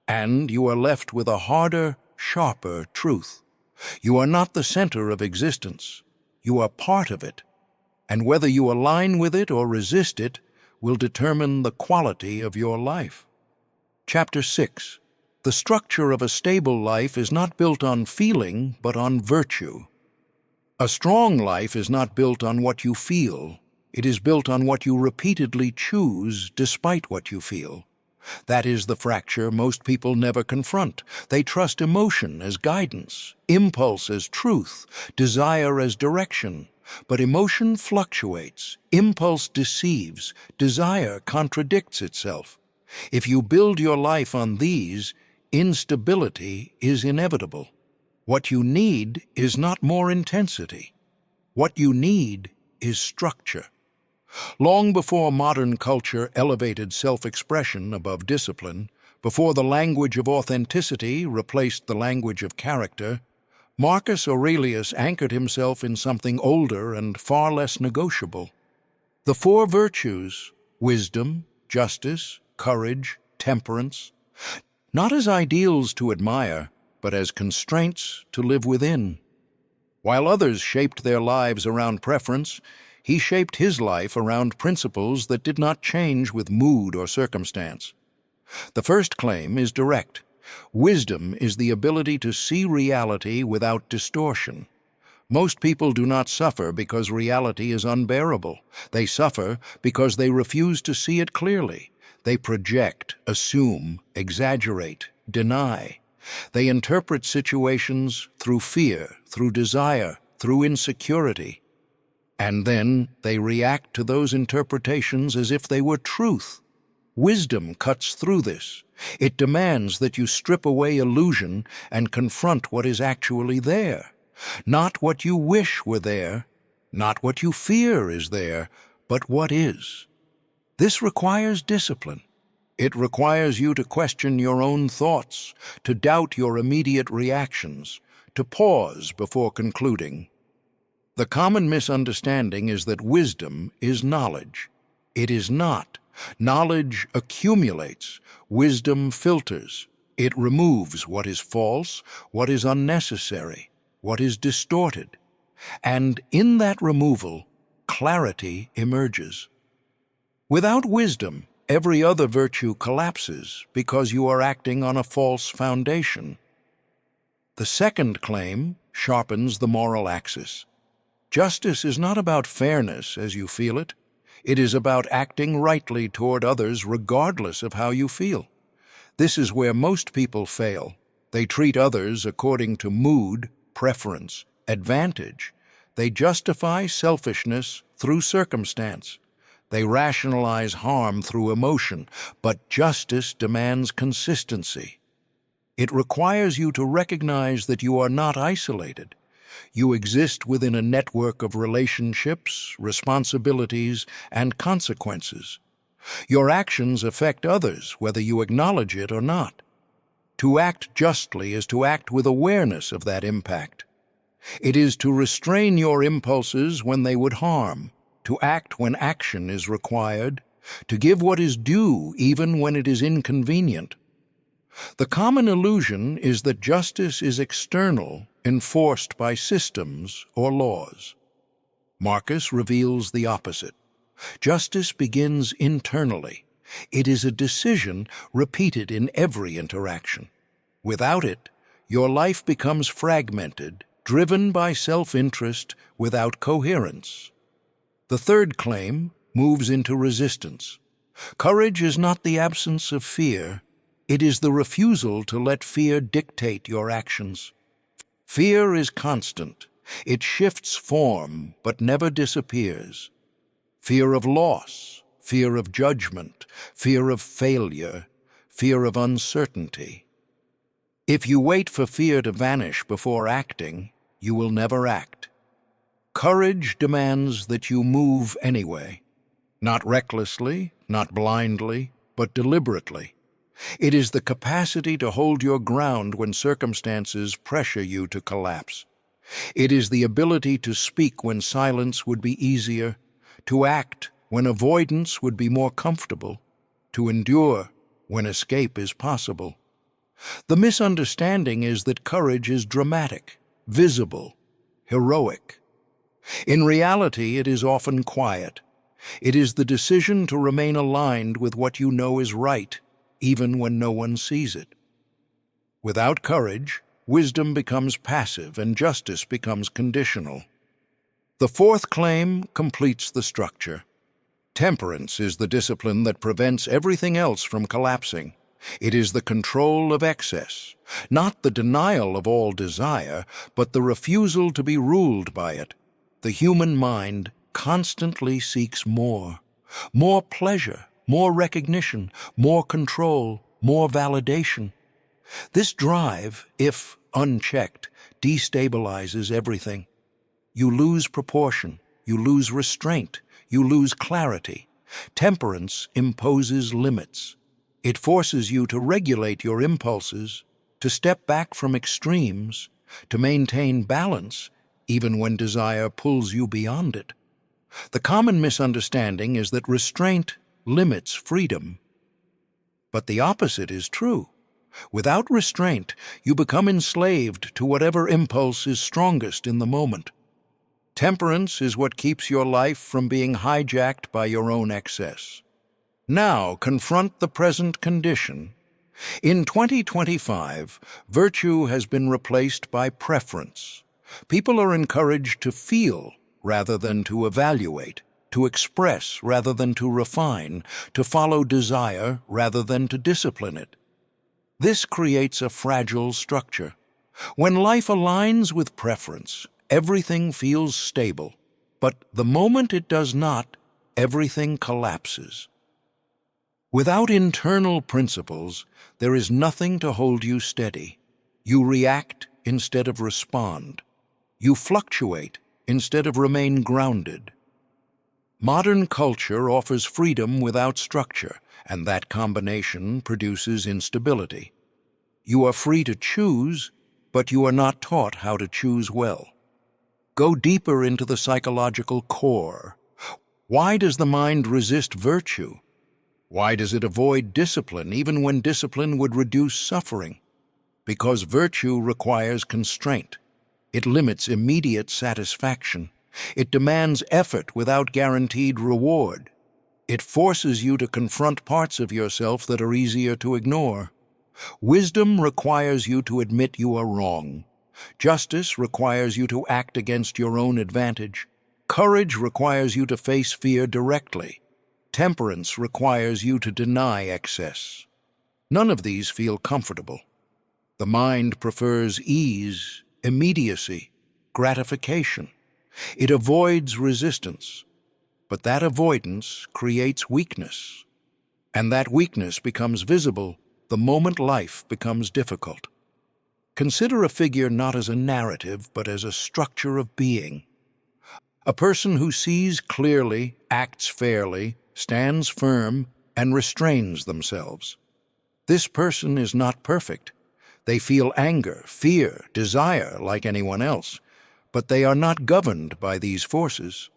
and you are left with a harder, sharper truth. You are not the center of existence. You are part of it, and whether you align with it or resist it will determine the quality of your life. Chapter 6. The structure of a stable life is not built on feeling, but on virtue. A strong life is not built on what you feel. It is built on what you repeatedly choose despite what you feel. That is the fracture most people never confront. They trust emotion as guidance, impulse as truth, desire as direction. But emotion fluctuates, impulse deceives, desire contradicts itself. If you build your life on these, instability is inevitable. What you need is not more intensity. What you need is structure. Long before modern culture elevated self-expression above discipline, before the language of authenticity replaced the language of character, Marcus Aurelius anchored himself in something older and far less negotiable. The four virtues: wisdom, justice, courage, temperance, not as ideals to admire, but as constraints to live within. While others shaped their lives around preference, he shaped his life around principles that did not change with mood or circumstance. The first claim is direct. Wisdom is the ability to see reality without distortion. Most people do not suffer because reality is unbearable. They suffer because they refuse to see it clearly. They project, assume, exaggerate, deny. They interpret situations through fear, through desire, through insecurity. And then they react to those interpretations as if they were truth. Wisdom cuts through this. It demands that you strip away illusion and confront what is actually there. Not what you wish were there, not what you fear is there, but what is. This requires discipline. It requires you to question your own thoughts, to doubt your immediate reactions, to pause before concluding. The common misunderstanding is that wisdom is knowledge. It is not. Knowledge accumulates. Wisdom filters. It removes what is false, what is unnecessary, what is distorted. And in that removal, clarity emerges. Without wisdom, every other virtue collapses because you are acting on a false foundation. The second claim sharpens the moral axis. Justice is not about fairness as you feel it. It is about acting rightly toward others regardless of how you feel. This is where most people fail. They treat others according to mood, preference, advantage. They justify selfishness through circumstance. They rationalize harm through emotion, but justice demands consistency. It requires you to recognize that you are not isolated. You exist within a network of relationships, responsibilities, and consequences. Your actions affect others, whether you acknowledge it or not. To act justly is to act with awareness of that impact. It is to restrain your impulses when they would harm, to act when action is required, to give what is due even when it is inconvenient. The common illusion is that justice is external, enforced by systems or laws. Marcus reveals the opposite. Justice begins internally. It is a decision repeated in every interaction. Without it, your life becomes fragmented, driven by self-interest without coherence. The third claim moves into resistance. Courage is not the absence of fear. It is the refusal to let fear dictate your actions. Fear is constant. It shifts form, but never disappears. Fear of loss, fear of judgment, fear of failure, fear of uncertainty. If you wait for fear to vanish before acting, you will never act. Courage demands that you move anyway, not recklessly, not blindly, but deliberately. It is the capacity to hold your ground when circumstances pressure you to collapse. It is the ability to speak when silence would be easier, to act when avoidance would be more comfortable, to endure when escape is possible. The misunderstanding is that courage is dramatic, visible, heroic. In reality, it is often quiet. It is the decision to remain aligned with what you know is right, even when no one sees it. Without courage, wisdom becomes passive and justice becomes conditional. The fourth claim completes the structure. Temperance is the discipline that prevents everything else from collapsing. It is the control of excess, not the denial of all desire, but the refusal to be ruled by it. The human mind constantly seeks more. More pleasure, more recognition, more control, more validation. This drive, if unchecked, destabilizes everything. You lose proportion, you lose restraint, you lose clarity. Temperance imposes limits. It forces you to regulate your impulses, to step back from extremes, to maintain balance, even when desire pulls you beyond it. The common misunderstanding is that restraint limits freedom. But the opposite is true. Without restraint, you become enslaved to whatever impulse is strongest in the moment. Temperance is what keeps your life from being hijacked by your own excess. Now confront the present condition. In 2025, virtue has been replaced by preference. People are encouraged to feel rather than to evaluate, to express rather than to refine, to follow desire rather than to discipline it. This creates a fragile structure. When life aligns with preference, everything feels stable. But the moment it does not, everything collapses. Without internal principles, there is nothing to hold you steady. You react instead of respond. You fluctuate instead of remain grounded. Modern culture offers freedom without structure, and that combination produces instability. You are free to choose, but you are not taught how to choose well. Go deeper into the psychological core. Why does the mind resist virtue? Why does it avoid discipline even when discipline would reduce suffering? Because virtue requires constraint. It limits immediate satisfaction. It demands effort without guaranteed reward. It forces you to confront parts of yourself that are easier to ignore. Wisdom requires you to admit you are wrong. Justice requires you to act against your own advantage. Courage requires you to face fear directly. Temperance requires you to deny excess. None of these feel comfortable. The mind prefers ease, immediacy, gratification. It avoids resistance. But that avoidance creates weakness. And that weakness becomes visible the moment life becomes difficult. Consider a figure not as a narrative, but as a structure of being. A person who sees clearly, acts fairly, stands firm, and restrains themselves. This person is not perfect. They feel anger, fear, desire like anyone else, but they are not governed by these forces.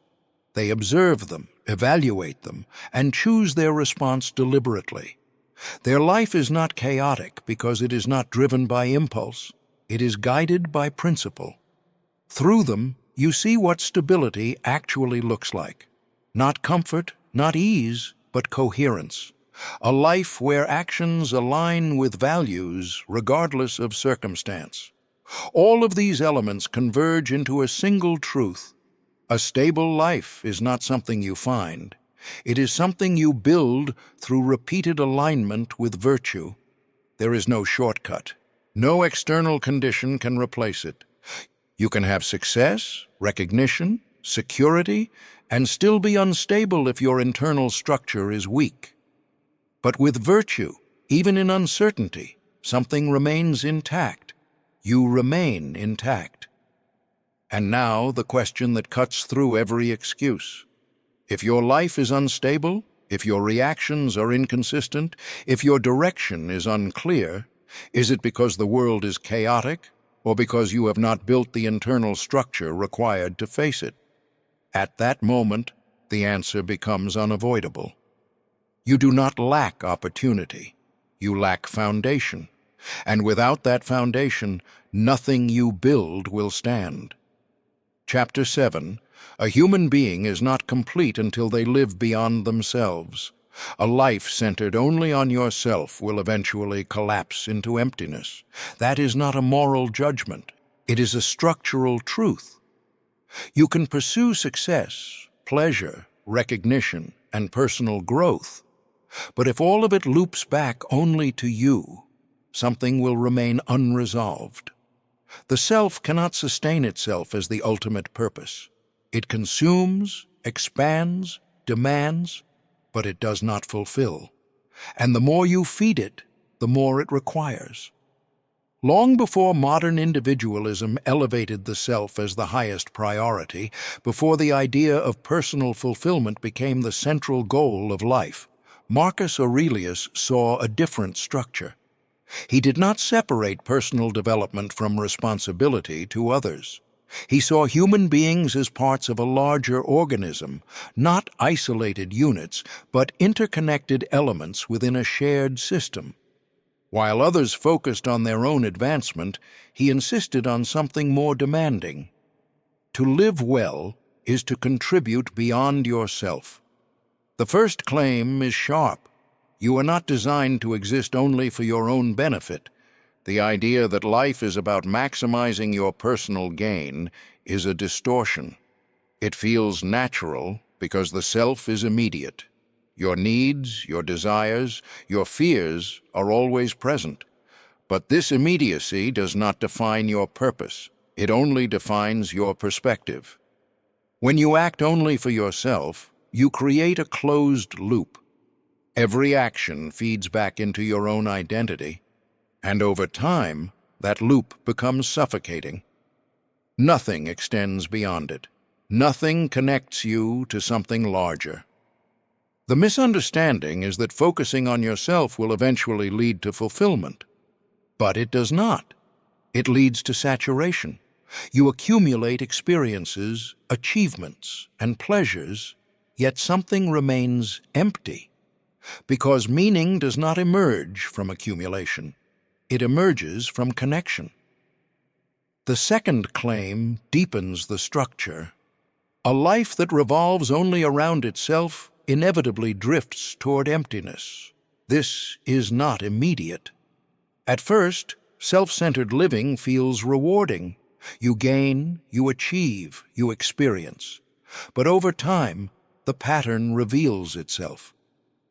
They observe them, evaluate them, and choose their response deliberately. Their life is not chaotic because it is not driven by impulse. It is guided by principle. Through them, you see what stability actually looks like. Not comfort, not ease, but coherence. A life where actions align with values regardless of circumstance. All of these elements converge into a single truth. A stable life is not something you find. It is something you build through repeated alignment with virtue. There is no shortcut. No external condition can replace it. You can have success, recognition, security, and still be unstable if your internal structure is weak. But with virtue, even in uncertainty, something remains intact. You remain intact. And now the question that cuts through every excuse. If your life is unstable, If your reactions are inconsistent, if your direction is unclear, is it because the world is chaotic, or because you have not built the internal structure required to face it? At that moment, the answer becomes unavoidable. You do not lack opportunity. You lack foundation. And without that foundation, nothing you build will stand. Chapter 7. A human being is not complete until they live beyond themselves. A life centered only on yourself will eventually collapse into emptiness. That is not a moral judgment. It is a structural truth. You can pursue success, pleasure, recognition, and personal growth, but if all of it loops back only to you, something will remain unresolved. The self cannot sustain itself as the ultimate purpose. It consumes, expands, demands, but it does not fulfill. And the more you feed it, the more it requires. Long before modern individualism elevated the self as the highest priority, before the idea of personal fulfillment became the central goal of life, Marcus Aurelius saw a different structure. He did not separate personal development from responsibility to others. He saw human beings as parts of a larger organism, not isolated units, but interconnected elements within a shared system. While others focused on their own advancement, he insisted on something more demanding. To live well is to contribute beyond yourself. The first claim is sharp. You are not designed to exist only for your own benefit. The idea that life is about maximizing your personal gain is a distortion. It feels natural because the self is immediate. Your needs, your desires, your fears are always present. But this immediacy does not define your purpose. It only defines your perspective. When you act only for yourself, you create a closed loop. Every action feeds back into your own identity, and over time, that loop becomes suffocating. Nothing extends beyond it. Nothing connects you to something larger. The misunderstanding is that focusing on yourself will eventually lead to fulfillment. But it does not. It leads to saturation. You accumulate experiences, achievements, and pleasures, yet something remains empty. Because meaning does not emerge from accumulation. It emerges from connection. The second claim deepens the structure. A life that revolves only around itself inevitably drifts toward emptiness. This is not immediate. At first, self-centered living feels rewarding. You gain, you achieve, you experience. But over time, the pattern reveals itself.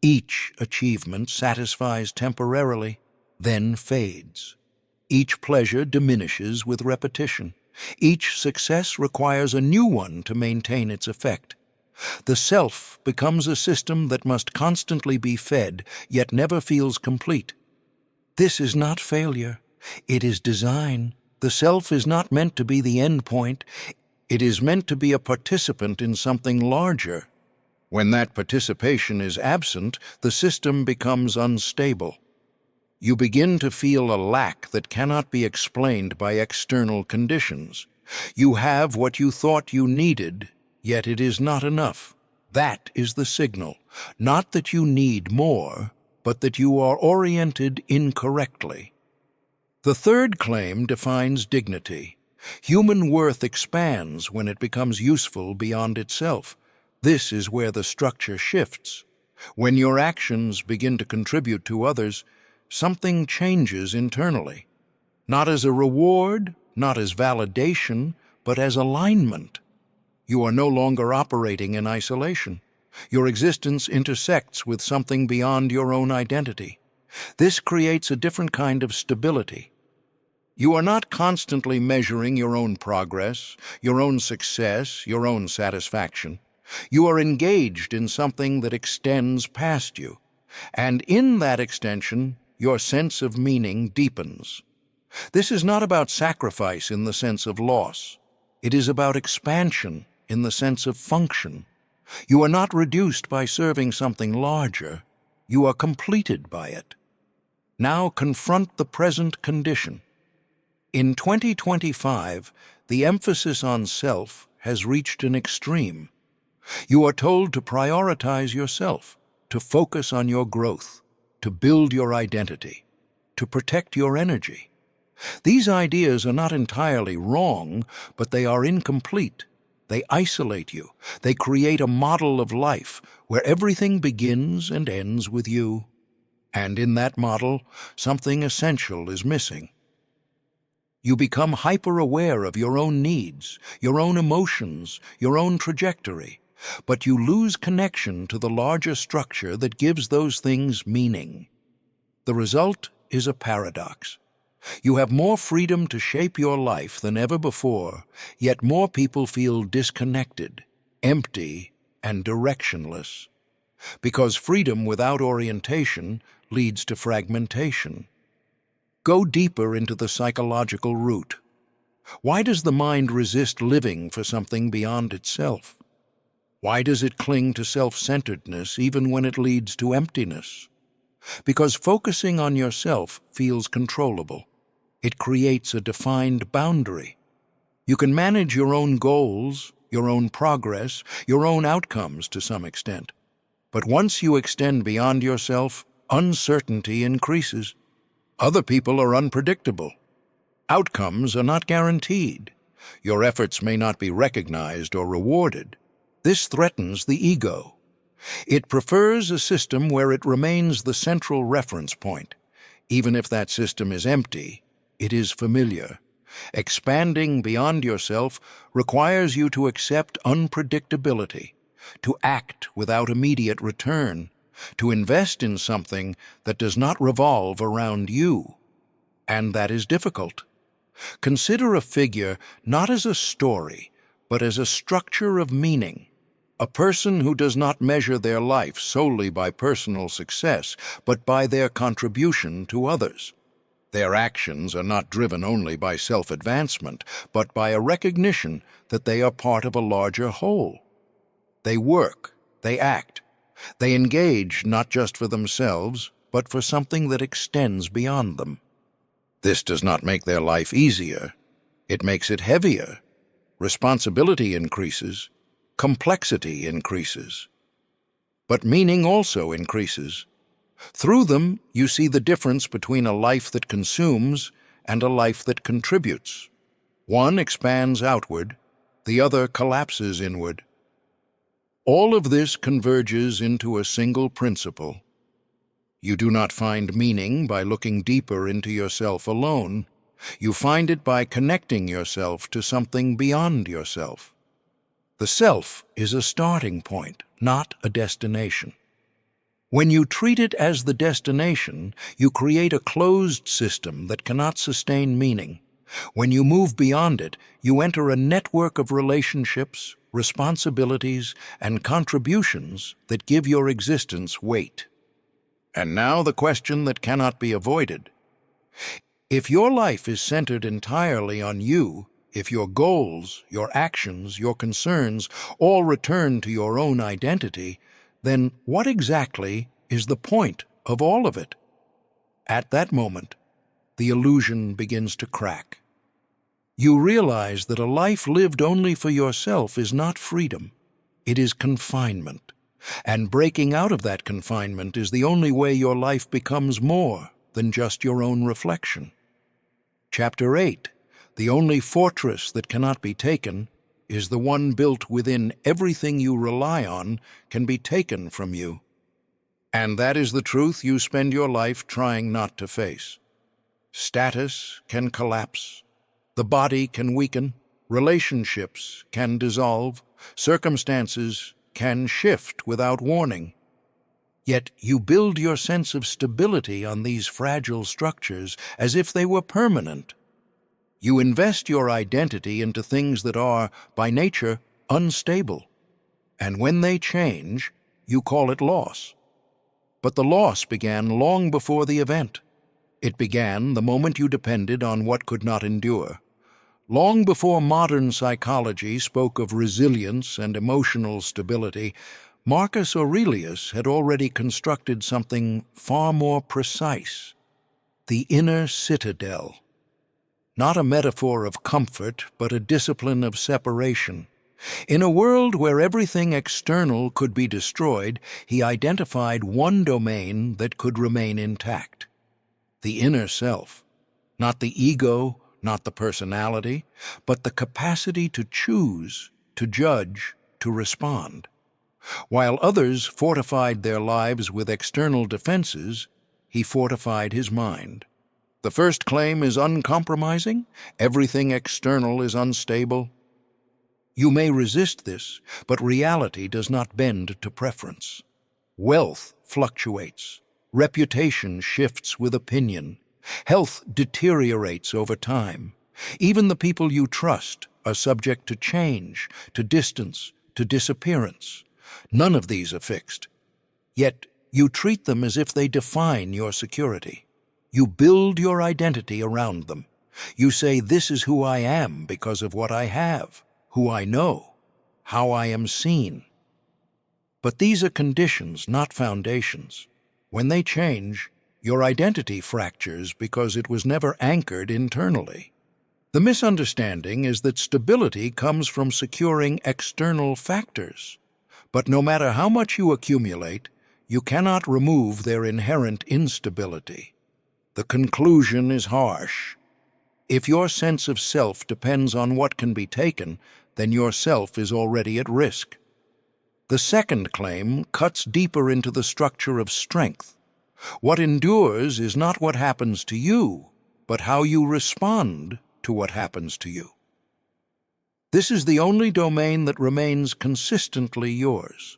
Each achievement satisfies temporarily, then fades. Each pleasure diminishes with repetition. Each success requires a new one to maintain its effect. The self becomes a system that must constantly be fed, yet never feels complete. This is not failure. It is design. The self is not meant to be the end point. It is meant to be a participant in something larger. When that participation is absent, the system becomes unstable. You begin to feel a lack that cannot be explained by external conditions. You have what you thought you needed, yet it is not enough. That is the signal. Not that you need more, but that you are oriented incorrectly. The third claim defines dignity. Human worth expands when it becomes useful beyond itself. This is where the structure shifts. When your actions begin to contribute to others, something changes internally. Not as a reward, not as validation, but as alignment. You are no longer operating in isolation. Your existence intersects with something beyond your own identity. This creates a different kind of stability. You are not constantly measuring your own progress, your own success, your own satisfaction. You are engaged in something that extends past you, and in that extension, your sense of meaning deepens. This is not about sacrifice in the sense of loss. It is about expansion in the sense of function. You are not reduced by serving something larger. You are completed by it. Now confront the present condition. In 2025, the emphasis on self has reached an extreme. You are told to prioritize yourself, to focus on your growth, to build your identity, to protect your energy. These ideas are not entirely wrong, but they are incomplete. They isolate you. They create a model of life where everything begins and ends with you. And in that model, something essential is missing. You become hyper-aware of your own needs, your own emotions, your own trajectory, but you lose connection to the larger structure that gives those things meaning. The result is a paradox. You have more freedom to shape your life than ever before, yet more people feel disconnected, empty, and directionless. Because freedom without orientation leads to fragmentation. Go deeper into the psychological root. Why does the mind resist living for something beyond itself? Why does it cling to self-centeredness even when it leads to emptiness? Because focusing on yourself feels controllable. It creates a defined boundary. You can manage your own goals, your own progress, your own outcomes to some extent. But once you extend beyond yourself, uncertainty increases. Other people are unpredictable. Outcomes are not guaranteed. Your efforts may not be recognized or rewarded. This threatens the ego. It prefers a system where it remains the central reference point. Even if that system is empty, it is familiar. Expanding beyond yourself requires you to accept unpredictability, to act without immediate return, to invest in something that does not revolve around you. And that is difficult. Consider a figure not as a story, but as a structure of meaning. A person who does not measure their life solely by personal success, but by their contribution to others. Their actions are not driven only by self-advancement, but by a recognition that they are part of a larger whole. They work, they act, they engage not just for themselves, but for something that extends beyond them. This does not make their life easier. It makes it heavier. Responsibility increases. Complexity increases. But meaning also increases. Through them, you see the difference between a life that consumes and a life that contributes. One expands outward, the other collapses inward. All of this converges into a single principle. You do not find meaning by looking deeper into yourself alone. You find it by connecting yourself to something beyond yourself. The self is a starting point, not a destination. When you treat it as the destination, you create a closed system that cannot sustain meaning. When you move beyond it, you enter a network of relationships, responsibilities, and contributions that give your existence weight. And now the question that cannot be avoided. If your life is centered entirely on you, if your goals, your actions, your concerns all return to your own identity, then what exactly is the point of all of it? At that moment, the illusion begins to crack. You realize that a life lived only for yourself is not freedom. It is confinement. And breaking out of that confinement is the only way your life becomes more than just your own reflection. Chapter 8. The only fortress that cannot be taken is the one built within everything you rely on can be taken from you. And that is the truth you spend your life trying not to face. Status can collapse. The body can weaken. Relationships can dissolve. Circumstances can shift without warning. Yet you build your sense of stability on these fragile structures as if they were permanent. You invest your identity into things that are, by nature, unstable. And when they change, you call it loss. But the loss began long before the event. It began the moment you depended on what could not endure. Long before modern psychology spoke of resilience and emotional stability, Marcus Aurelius had already constructed something far more precise: the inner citadel. Not a metaphor of comfort, but a discipline of separation. In a world where everything external could be destroyed, he identified one domain that could remain intact: the inner self. Not the ego, not the personality, but the capacity to choose, to judge, to respond. While others fortified their lives with external defenses, he fortified his mind. The first claim is uncompromising. Everything external is unstable. You may resist this, but reality does not bend to preference. Wealth fluctuates. Reputation shifts with opinion. Health deteriorates over time. Even the people you trust are subject to change, to distance, to disappearance. None of these are fixed. Yet you treat them as if they define your security. You build your identity around them. You say, "This is who I am because of what I have, who I know, how I am seen." But these are conditions, not foundations. When they change, your identity fractures because it was never anchored internally. The misunderstanding is that stability comes from securing external factors. But no matter how much you accumulate, you cannot remove their inherent instability. The conclusion is harsh. If your sense of self depends on what can be taken, then your self is already at risk. The second claim cuts deeper into the structure of strength. What endures is not what happens to you, but how you respond to what happens to you. This is the only domain that remains consistently yours.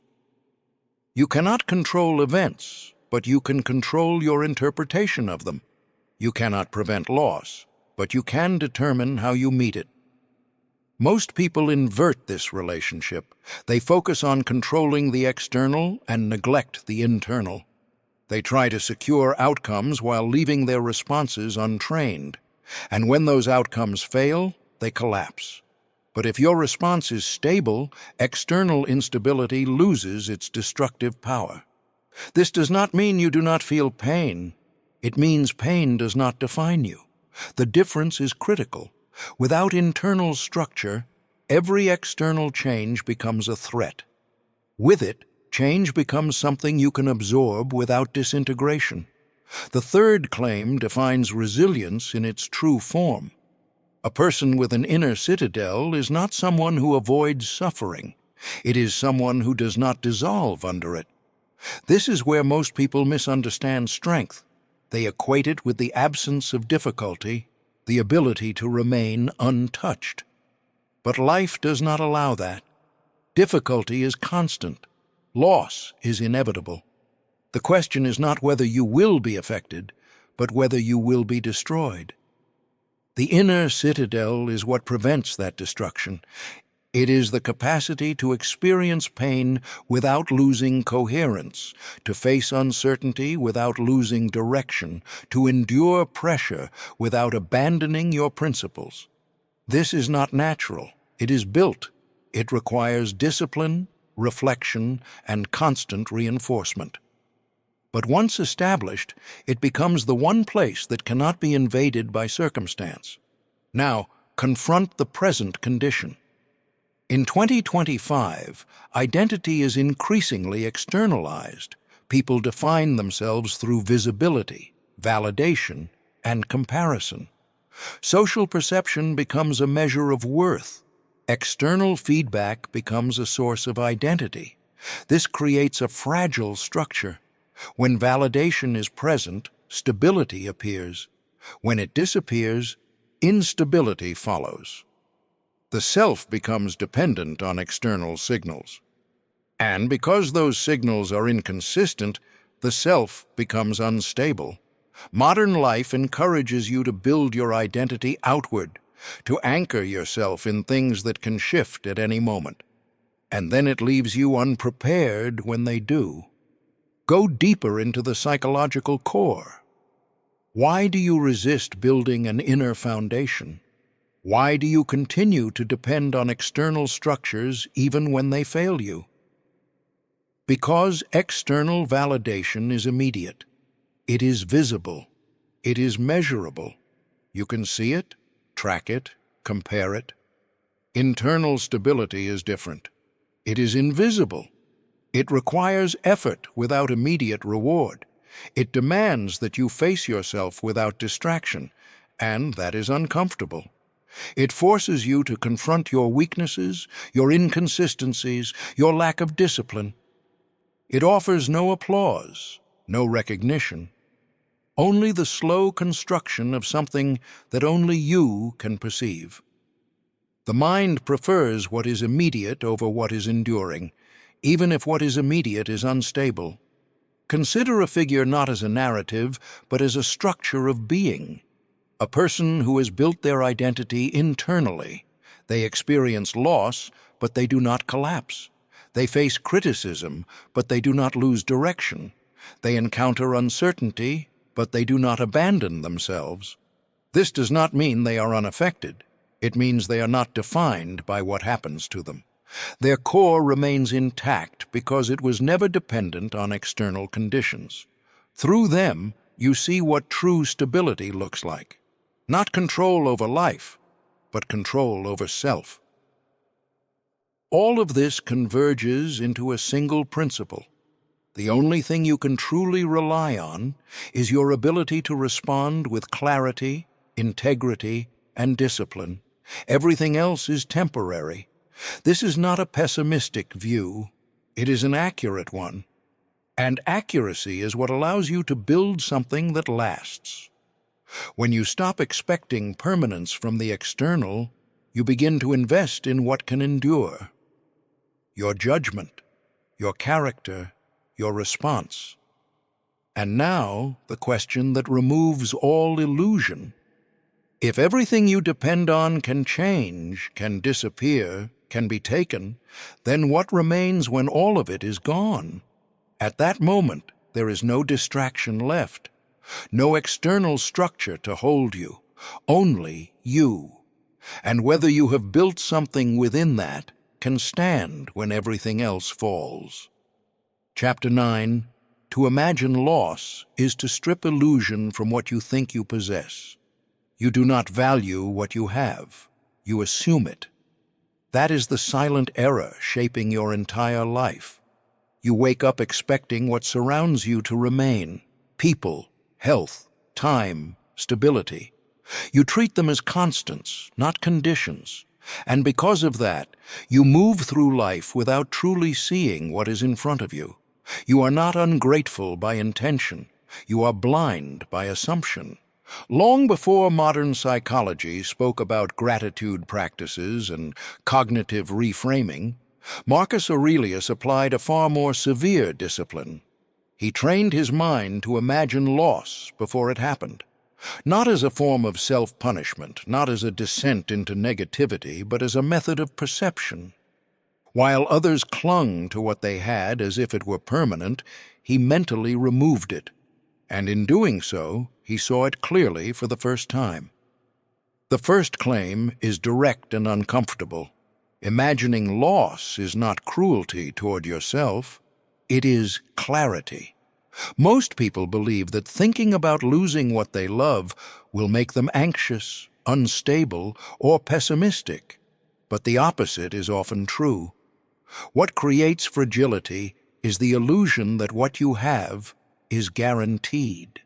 You cannot control events, but you can control your interpretation of them. You cannot prevent loss, but you can determine how you meet it. Most people invert this relationship. They focus on controlling the external and neglect the internal. They try to secure outcomes while leaving their responses untrained. And when those outcomes fail, they collapse. But if your response is stable, external instability loses its destructive power. This does not mean you do not feel pain. It means pain does not define you. The difference is critical. Without internal structure, every external change becomes a threat. With it, change becomes something you can absorb without disintegration. The third claim defines resilience in its true form. A person with an inner citadel is not someone who avoids suffering. It is someone who does not dissolve under it. This is where most people misunderstand strength. They equate it with the absence of difficulty, the ability to remain untouched. But life does not allow that. Difficulty is constant. Loss is inevitable. The question is not whether you will be affected, but whether you will be destroyed. The inner citadel is what prevents that destruction. It is the capacity to experience pain without losing coherence, to face uncertainty without losing direction, to endure pressure without abandoning your principles. This is not natural. It is built. It requires discipline, reflection, and constant reinforcement. But once established, it becomes the one place that cannot be invaded by circumstance. Now, confront the present condition. In 2025, identity is increasingly externalized. People define themselves through visibility, validation, and comparison. Social perception becomes a measure of worth. External feedback becomes a source of identity. This creates a fragile structure. When validation is present, stability appears. When it disappears, instability follows. The self becomes dependent on external signals. And because those signals are inconsistent, the self becomes unstable. Modern life encourages you to build your identity outward, to anchor yourself in things that can shift at any moment. And then it leaves you unprepared when they do. Go deeper into the psychological core. Why do you resist building an inner foundation? Why do you continue to depend on external structures even when they fail you? Because external validation is immediate. It is visible. It is measurable. You can see it, track it, compare it. Internal stability is different. It is invisible. It requires effort without immediate reward. It demands that you face yourself without distraction, and that is uncomfortable. It forces you to confront your weaknesses, your inconsistencies, your lack of discipline. It offers no applause, no recognition, only the slow construction of something that only you can perceive. The mind prefers what is immediate over what is enduring, even if what is immediate is unstable. Consider a figure not as a narrative, but as a structure of being. A person who has built their identity internally. They experience loss, but they do not collapse. They face criticism, but they do not lose direction. They encounter uncertainty, but they do not abandon themselves. This does not mean they are unaffected. It means they are not defined by what happens to them. Their core remains intact because it was never dependent on external conditions. Through them, you see what true stability looks like. Not control over life, but control over self. All of this converges into a single principle. The only thing you can truly rely on is your ability to respond with clarity, integrity, and discipline. Everything else is temporary. This is not a pessimistic view. It is an accurate one. And accuracy is what allows you to build something that lasts. When you stop expecting permanence from the external, you begin to invest in what can endure. Your judgment, your character, your response. And now, the question that removes all illusion. If everything you depend on can change, can disappear, can be taken, then what remains when all of it is gone? At that moment, there is no distraction left, no external structure to hold you, only you. And whether you have built something within that can stand when everything else falls. Chapter 9. To imagine loss is to strip illusion from what you think you possess. You do not value what you have. You assume it. That is the silent error shaping your entire life. You wake up expecting what surrounds you to remain: people, health, time, stability. You treat them as constants, not conditions. And because of that, you move through life without truly seeing what is in front of you. You are not ungrateful by intention. You are blind by assumption. Long before modern psychology spoke about gratitude practices and cognitive reframing, Marcus Aurelius applied a far more severe discipline. He trained his mind to imagine loss before it happened. Not as a form of self-punishment, not as a descent into negativity, but as a method of perception. While others clung to what they had as if it were permanent, he mentally removed it. And in doing so, he saw it clearly for the first time. The first claim is direct and uncomfortable. Imagining loss is not cruelty toward yourself. It is clarity. Most people believe that thinking about losing what they love will make them anxious, unstable, or pessimistic. But the opposite is often true. What creates fragility is the illusion that what you have is guaranteed.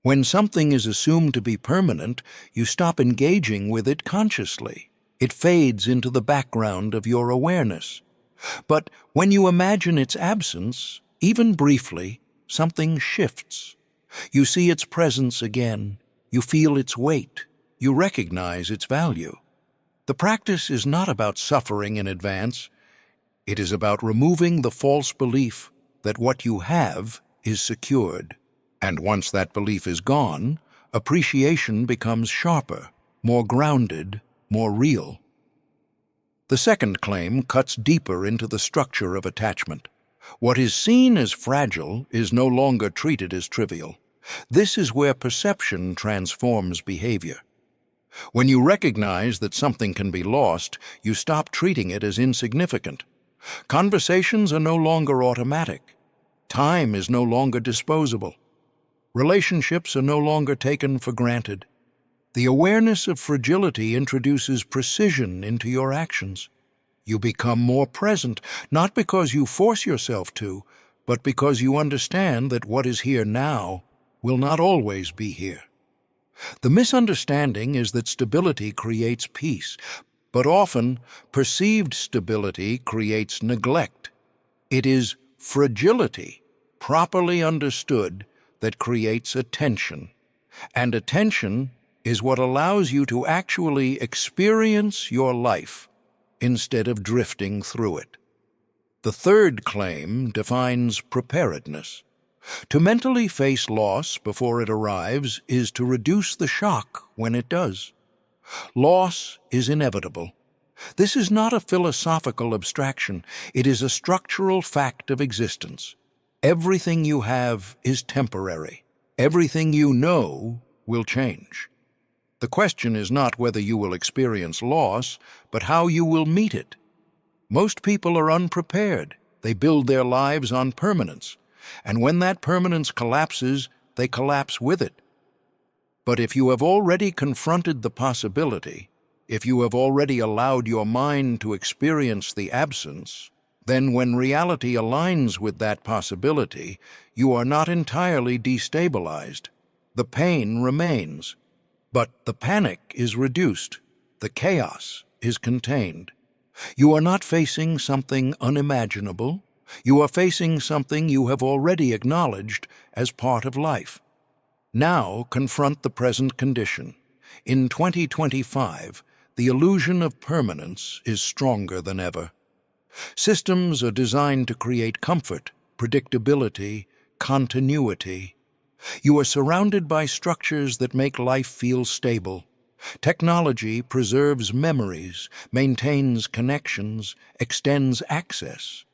When something is assumed to be permanent, you stop engaging with it consciously. It fades into the background of your awareness. But when you imagine its absence, even briefly, something shifts. You see its presence again. You feel its weight. You recognize its value. The practice is not about suffering in advance. It is about removing the false belief that what you have is secured. And once that belief is gone, appreciation becomes sharper, more grounded, more real. The second claim cuts deeper into the structure of attachment. What is seen as fragile is no longer treated as trivial. This is where perception transforms behavior. When you recognize that something can be lost, you stop treating it as insignificant. Conversations are no longer automatic. Time is no longer disposable. Relationships are no longer taken for granted. The awareness of fragility introduces precision into your actions. You become more present, not because you force yourself to, but because you understand that what is here now will not always be here. The misunderstanding is that stability creates peace, but often perceived stability creates neglect. It is fragility, properly understood, that creates attention, and attention is what allows you to actually experience your life instead of drifting through it. The third claim defines preparedness. To mentally face loss before it arrives is to reduce the shock when it does. Loss is inevitable. This is not a philosophical abstraction, it is a structural fact of existence. Everything you have is temporary. Everything you know will change. The question is not whether you will experience loss, but how you will meet it. Most people are unprepared. They build their lives on permanence, and when that permanence collapses, they collapse with it. But if you have already confronted the possibility, if you have already allowed your mind to experience the absence, then when reality aligns with that possibility, you are not entirely destabilized. The pain remains, but the panic is reduced. The chaos is contained. You are not facing something unimaginable. You are facing something you have already acknowledged as part of life. Now confront the present condition. In 2025, the illusion of permanence is stronger than ever. Systems are designed to create comfort, predictability, continuity. You are surrounded by structures that make life feel stable. Technology preserves memories, maintains connections, extends access.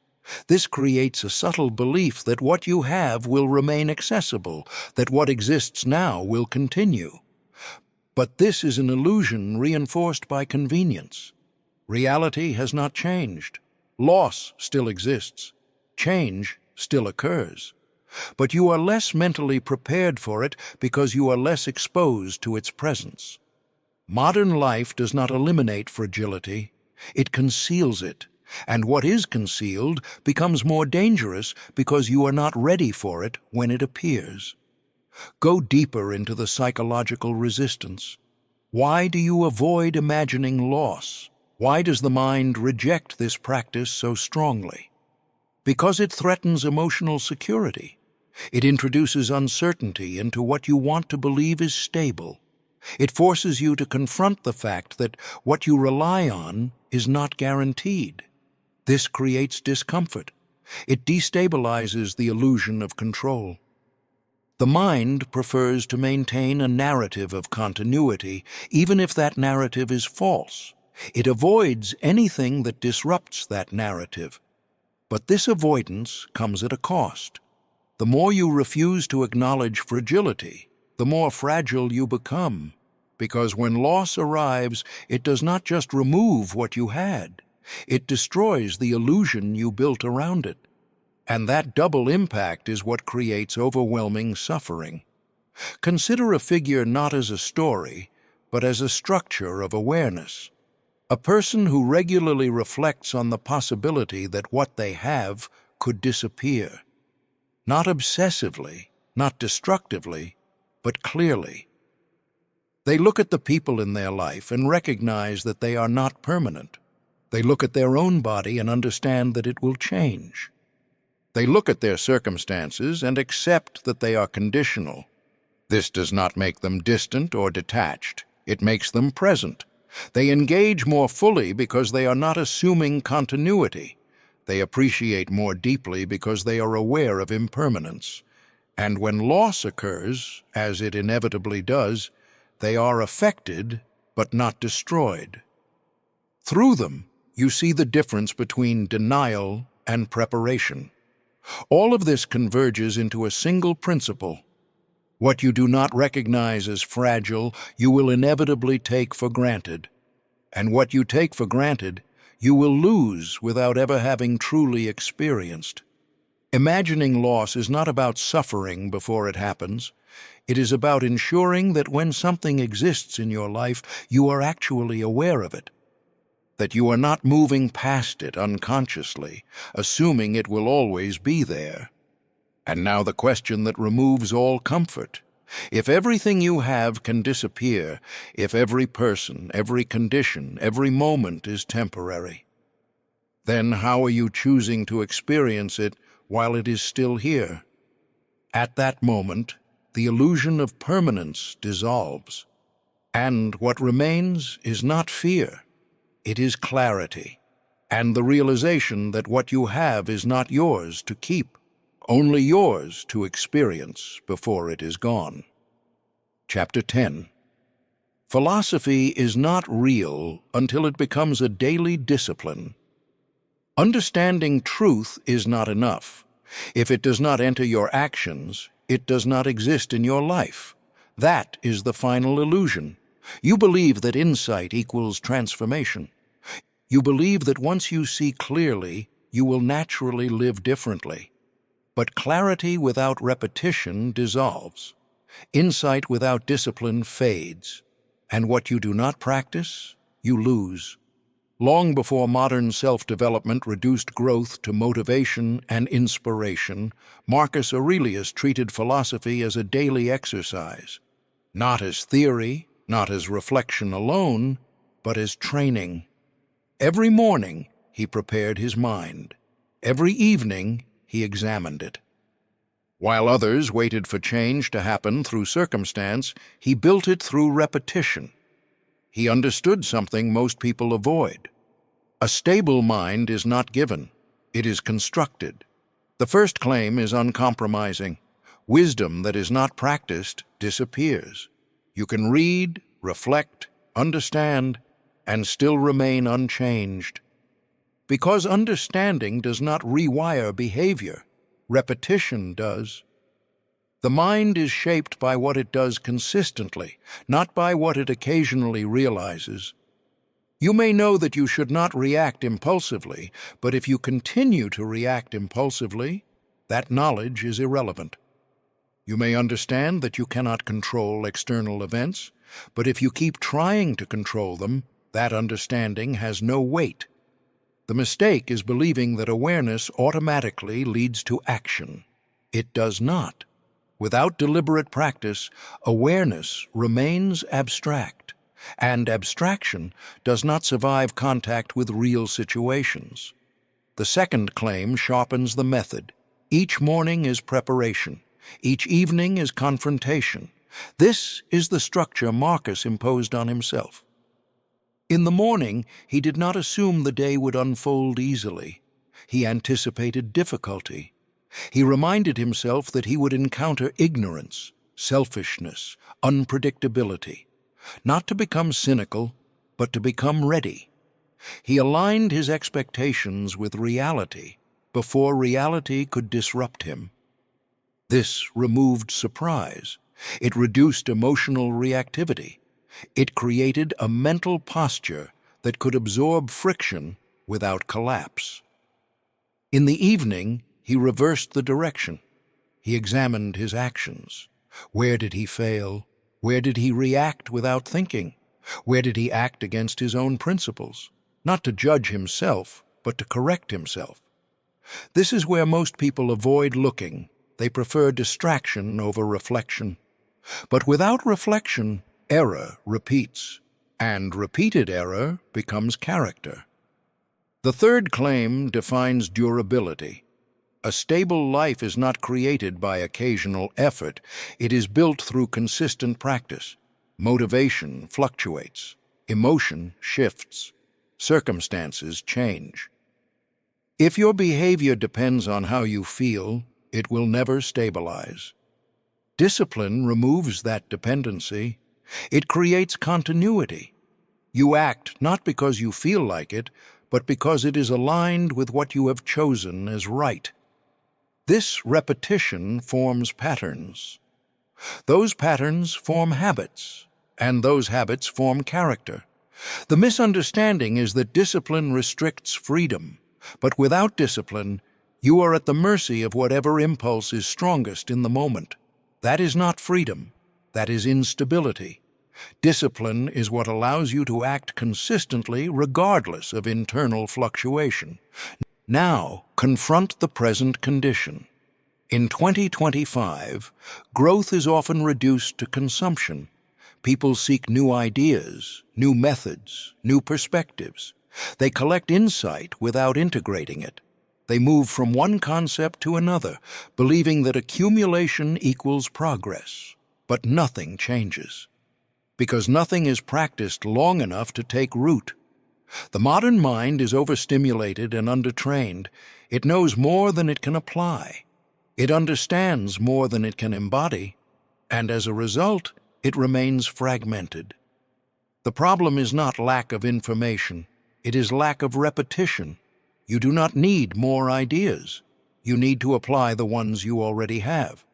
This creates a subtle belief that what you have will remain accessible, that what exists now will continue. But this is an illusion reinforced by convenience. Reality has not changed. Loss still exists. Change still occurs. But you are less mentally prepared for it because you are less exposed to its presence. Modern life does not eliminate fragility. It conceals it. And what is concealed becomes more dangerous because you are not ready for it when it appears. Go deeper into the psychological resistance. Why do you avoid imagining loss? Why does the mind reject this practice so strongly? Because it threatens emotional security. It introduces uncertainty into what you want to believe is stable. It forces you to confront the fact that what you rely on is not guaranteed. This creates discomfort. It destabilizes the illusion of control. The mind prefers to maintain a narrative of continuity, even if that narrative is false. It avoids anything that disrupts that narrative. But this avoidance comes at a cost. The more you refuse to acknowledge fragility, the more fragile you become. Because when loss arrives, it does not just remove what you had. It destroys the illusion you built around it. And that double impact is what creates overwhelming suffering. Consider a figure not as a story, but as a structure of awareness. A person who regularly reflects on the possibility that what they have could disappear. Not obsessively, not destructively, but clearly. They look at the people in their life and recognize that they are not permanent. They look at their own body and understand that it will change. They look at their circumstances and accept that they are conditional. This does not make them distant or detached. It makes them present. They engage more fully because they are not assuming continuity. They appreciate more deeply because they are aware of impermanence. And when loss occurs, as it inevitably does, they are affected but not destroyed. Through them, you see the difference between denial and preparation. All of this converges into a single principle. What you do not recognize as fragile, you will inevitably take for granted. And what you take for granted, you will lose without ever having truly experienced. Imagining loss is not about suffering before it happens. It is about ensuring that when something exists in your life, you are actually aware of it, that you are not moving past it unconsciously, assuming it will always be there. And now the question that removes all comfort. If everything you have can disappear, if every person, every condition, every moment is temporary, then how are you choosing to experience it while it is still here? At that moment, the illusion of permanence dissolves, and what remains is not fear, it is clarity, and the realization that what you have is not yours to keep, only yours to experience before it is gone. Chapter 10. Philosophy is not real until it becomes a daily discipline. Understanding truth is not enough. If it does not enter your actions, it does not exist in your life. That is the final illusion. You believe that insight equals transformation. You believe that once you see clearly, you will naturally live differently. But clarity without repetition dissolves. Insight without discipline fades. And what you do not practice, you lose. Long before modern self-development reduced growth to motivation and inspiration, Marcus Aurelius treated philosophy as a daily exercise, not as theory, not as reflection alone, but as training. Every morning he prepared his mind. Every evening he examined it. While others waited for change to happen through circumstance, he built it through repetition. He understood something most people avoid. A stable mind is not given, it is constructed. The first claim is uncompromising. Wisdom that is not practiced disappears. You can read, reflect, understand, and still remain unchanged. Because understanding does not rewire behavior, repetition does. The mind is shaped by what it does consistently, not by what it occasionally realizes. You may know that you should not react impulsively, but if you continue to react impulsively, that knowledge is irrelevant. You may understand that you cannot control external events, but if you keep trying to control them, that understanding has no weight. The mistake is believing that awareness automatically leads to action. It does not. Without deliberate practice, awareness remains abstract, and abstraction does not survive contact with real situations. The second claim sharpens the method. Each morning is preparation. Each evening is confrontation. This is the structure Marcus imposed on himself. In the morning, he did not assume the day would unfold easily. He anticipated difficulty. He reminded himself that he would encounter ignorance, selfishness, unpredictability, not to become cynical, but to become ready. He aligned his expectations with reality before reality could disrupt him. This removed surprise. It reduced emotional reactivity. It created a mental posture that could absorb friction without collapse. In the evening, he reversed the direction. He examined his actions. Where did he fail? Where did he react without thinking? Where did he act against his own principles? Not to judge himself, but to correct himself. This is where most people avoid looking. They prefer distraction over reflection. But without reflection, error repeats, and repeated error becomes character. The third claim defines durability. A stable life is not created by occasional effort. It is built through consistent practice. Motivation fluctuates. Emotion shifts. Circumstances change. If your behavior depends on how you feel, it will never stabilize. Discipline removes that dependency. It creates continuity. You act not because you feel like it, but because it is aligned with what you have chosen as right. This repetition forms patterns. Those patterns form habits, and those habits form character. The misunderstanding is that discipline restricts freedom, but without discipline, you are at the mercy of whatever impulse is strongest in the moment. That is not freedom, that is instability. Discipline is what allows you to act consistently regardless of internal fluctuation. Now, confront the present condition. In 2025, growth is often reduced to consumption. People seek new ideas, new methods, new perspectives. They collect insight without integrating it. They move from one concept to another, believing that accumulation equals progress. But nothing changes, because nothing is practiced long enough to take root. The modern mind is overstimulated and undertrained. It knows more than it can apply. It understands more than it can embody, and as a result, it remains fragmented. The problem is not lack of information, it is lack of repetition. You do not need more ideas. You need to apply the ones you already have.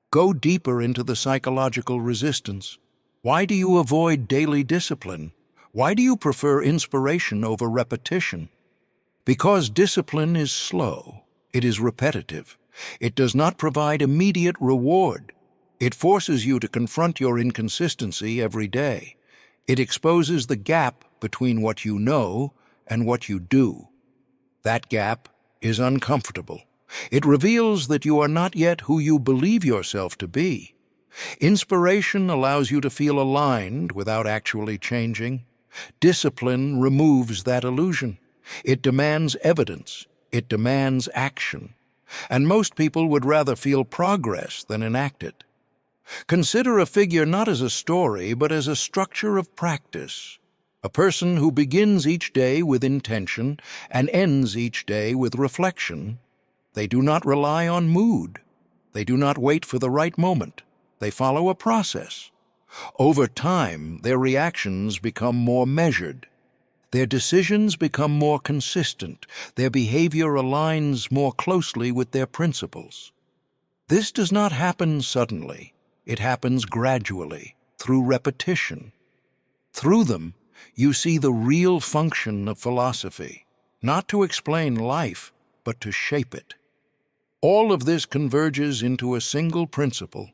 Go deeper into the psychological resistance. Why do you avoid daily discipline? Why do you prefer inspiration over repetition? Because discipline is slow, it is repetitive. It does not provide immediate reward. It forces you to confront your inconsistency every day. It exposes the gap between what you know and what you do. That gap is uncomfortable. It reveals that you are not yet who you believe yourself to be. Inspiration allows you to feel aligned without actually changing. Discipline removes that illusion. It demands evidence. It demands action. And most people would rather feel progress than enact it. Consider a figure not as a story, but as a structure of practice. A person who begins each day with intention and ends each day with reflection. They do not rely on mood. They do not wait for the right moment. They follow a process. Over time, their reactions become more measured. Their decisions become more consistent. Their behavior aligns more closely with their principles. This does not happen suddenly. It happens gradually, through repetition. Through them, you see the real function of philosophy, not to explain life, but to shape it. All of this converges into a single principle.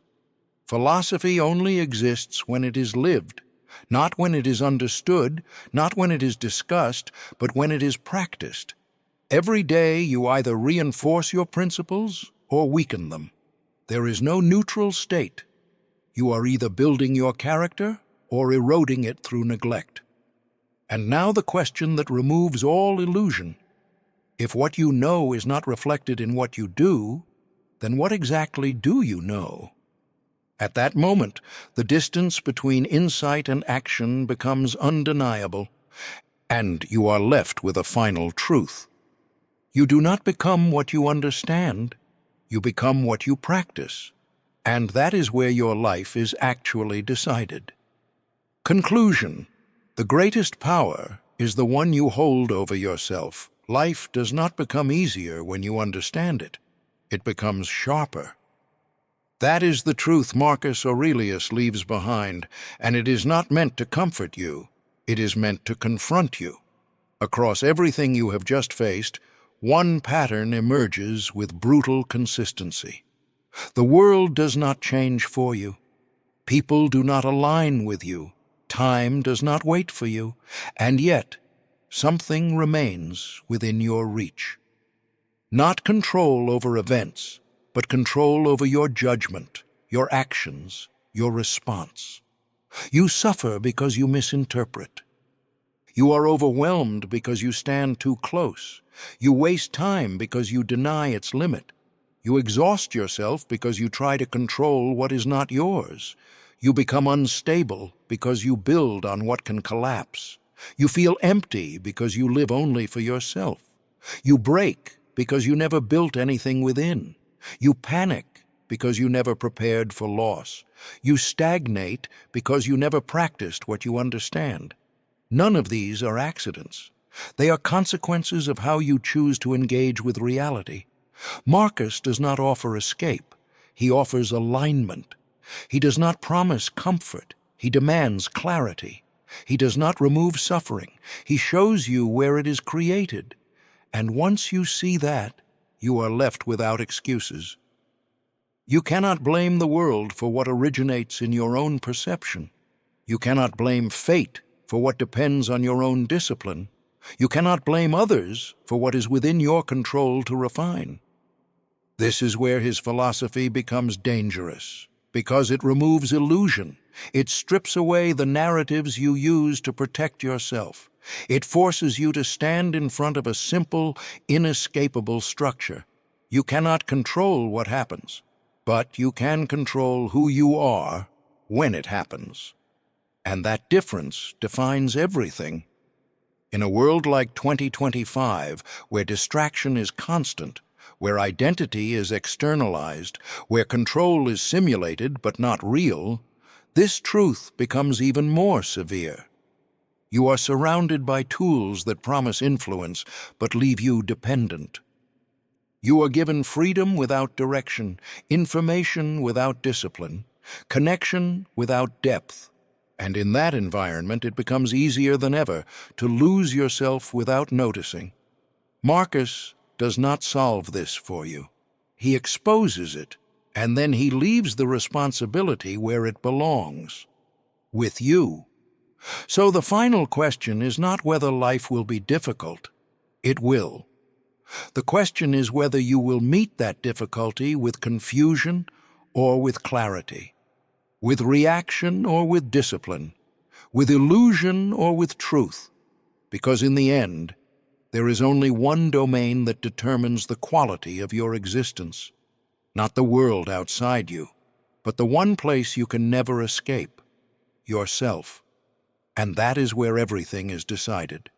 Philosophy only exists when it is lived, not when it is understood, not when it is discussed, but when it is practiced. Every day you either reinforce your principles or weaken them. There is no neutral state. You are either building your character or eroding it through neglect. And now the question that removes all illusion. If what you know is not reflected in what you do, then what exactly do you know? At that moment, the distance between insight and action becomes undeniable, and you are left with a final truth. You do not become what you understand, you become what you practice, and that is where your life is actually decided. Conclusion: the greatest power is the one you hold over yourself. Life does not become easier when you understand it. It becomes sharper. That is the truth Marcus Aurelius leaves behind, and it is not meant to comfort you. It is meant to confront you. Across everything you have just faced, one pattern emerges with brutal consistency. The world does not change for you. People do not align with you. Time does not wait for you. And yet, something remains within your reach. Not control over events, but control over your judgment, your actions, your response. You suffer because you misinterpret. You are overwhelmed because you stand too close. You waste time because you deny its limit. You exhaust yourself because you try to control what is not yours. You become unstable because you build on what can collapse. You feel empty because you live only for yourself. You break because you never built anything within. You panic because you never prepared for loss. You stagnate because you never practiced what you understand. None of these are accidents. They are consequences of how you choose to engage with reality. Marcus does not offer escape. He offers alignment. He does not promise comfort. He demands clarity. He does not remove suffering. He shows you where it is created. And once you see that, you are left without excuses. You cannot blame the world for what originates in your own perception. You cannot blame fate for what depends on your own discipline. You cannot blame others for what is within your control to refine. This is where his philosophy becomes dangerous, because it removes illusion. It strips away the narratives you use to protect yourself. It forces you to stand in front of a simple, inescapable structure. You cannot control what happens, but you can control who you are when it happens. And that difference defines everything. In a world like 2025, where distraction is constant, where identity is externalized, where control is simulated but not real, this truth becomes even more severe. You are surrounded by tools that promise influence but leave you dependent. You are given freedom without direction, information without discipline, connection without depth. And in that environment, it becomes easier than ever to lose yourself without noticing. Marcus does not solve this for you. He exposes it, and then he leaves the responsibility where it belongs, with you. So the final question is not whether life will be difficult. It will. The question is whether you will meet that difficulty with confusion or with clarity, with reaction or with discipline, with illusion or with truth, because in the end, there is only one domain that determines the quality of your existence, not the world outside you, but the one place you can never escape, yourself. And that is where everything is decided.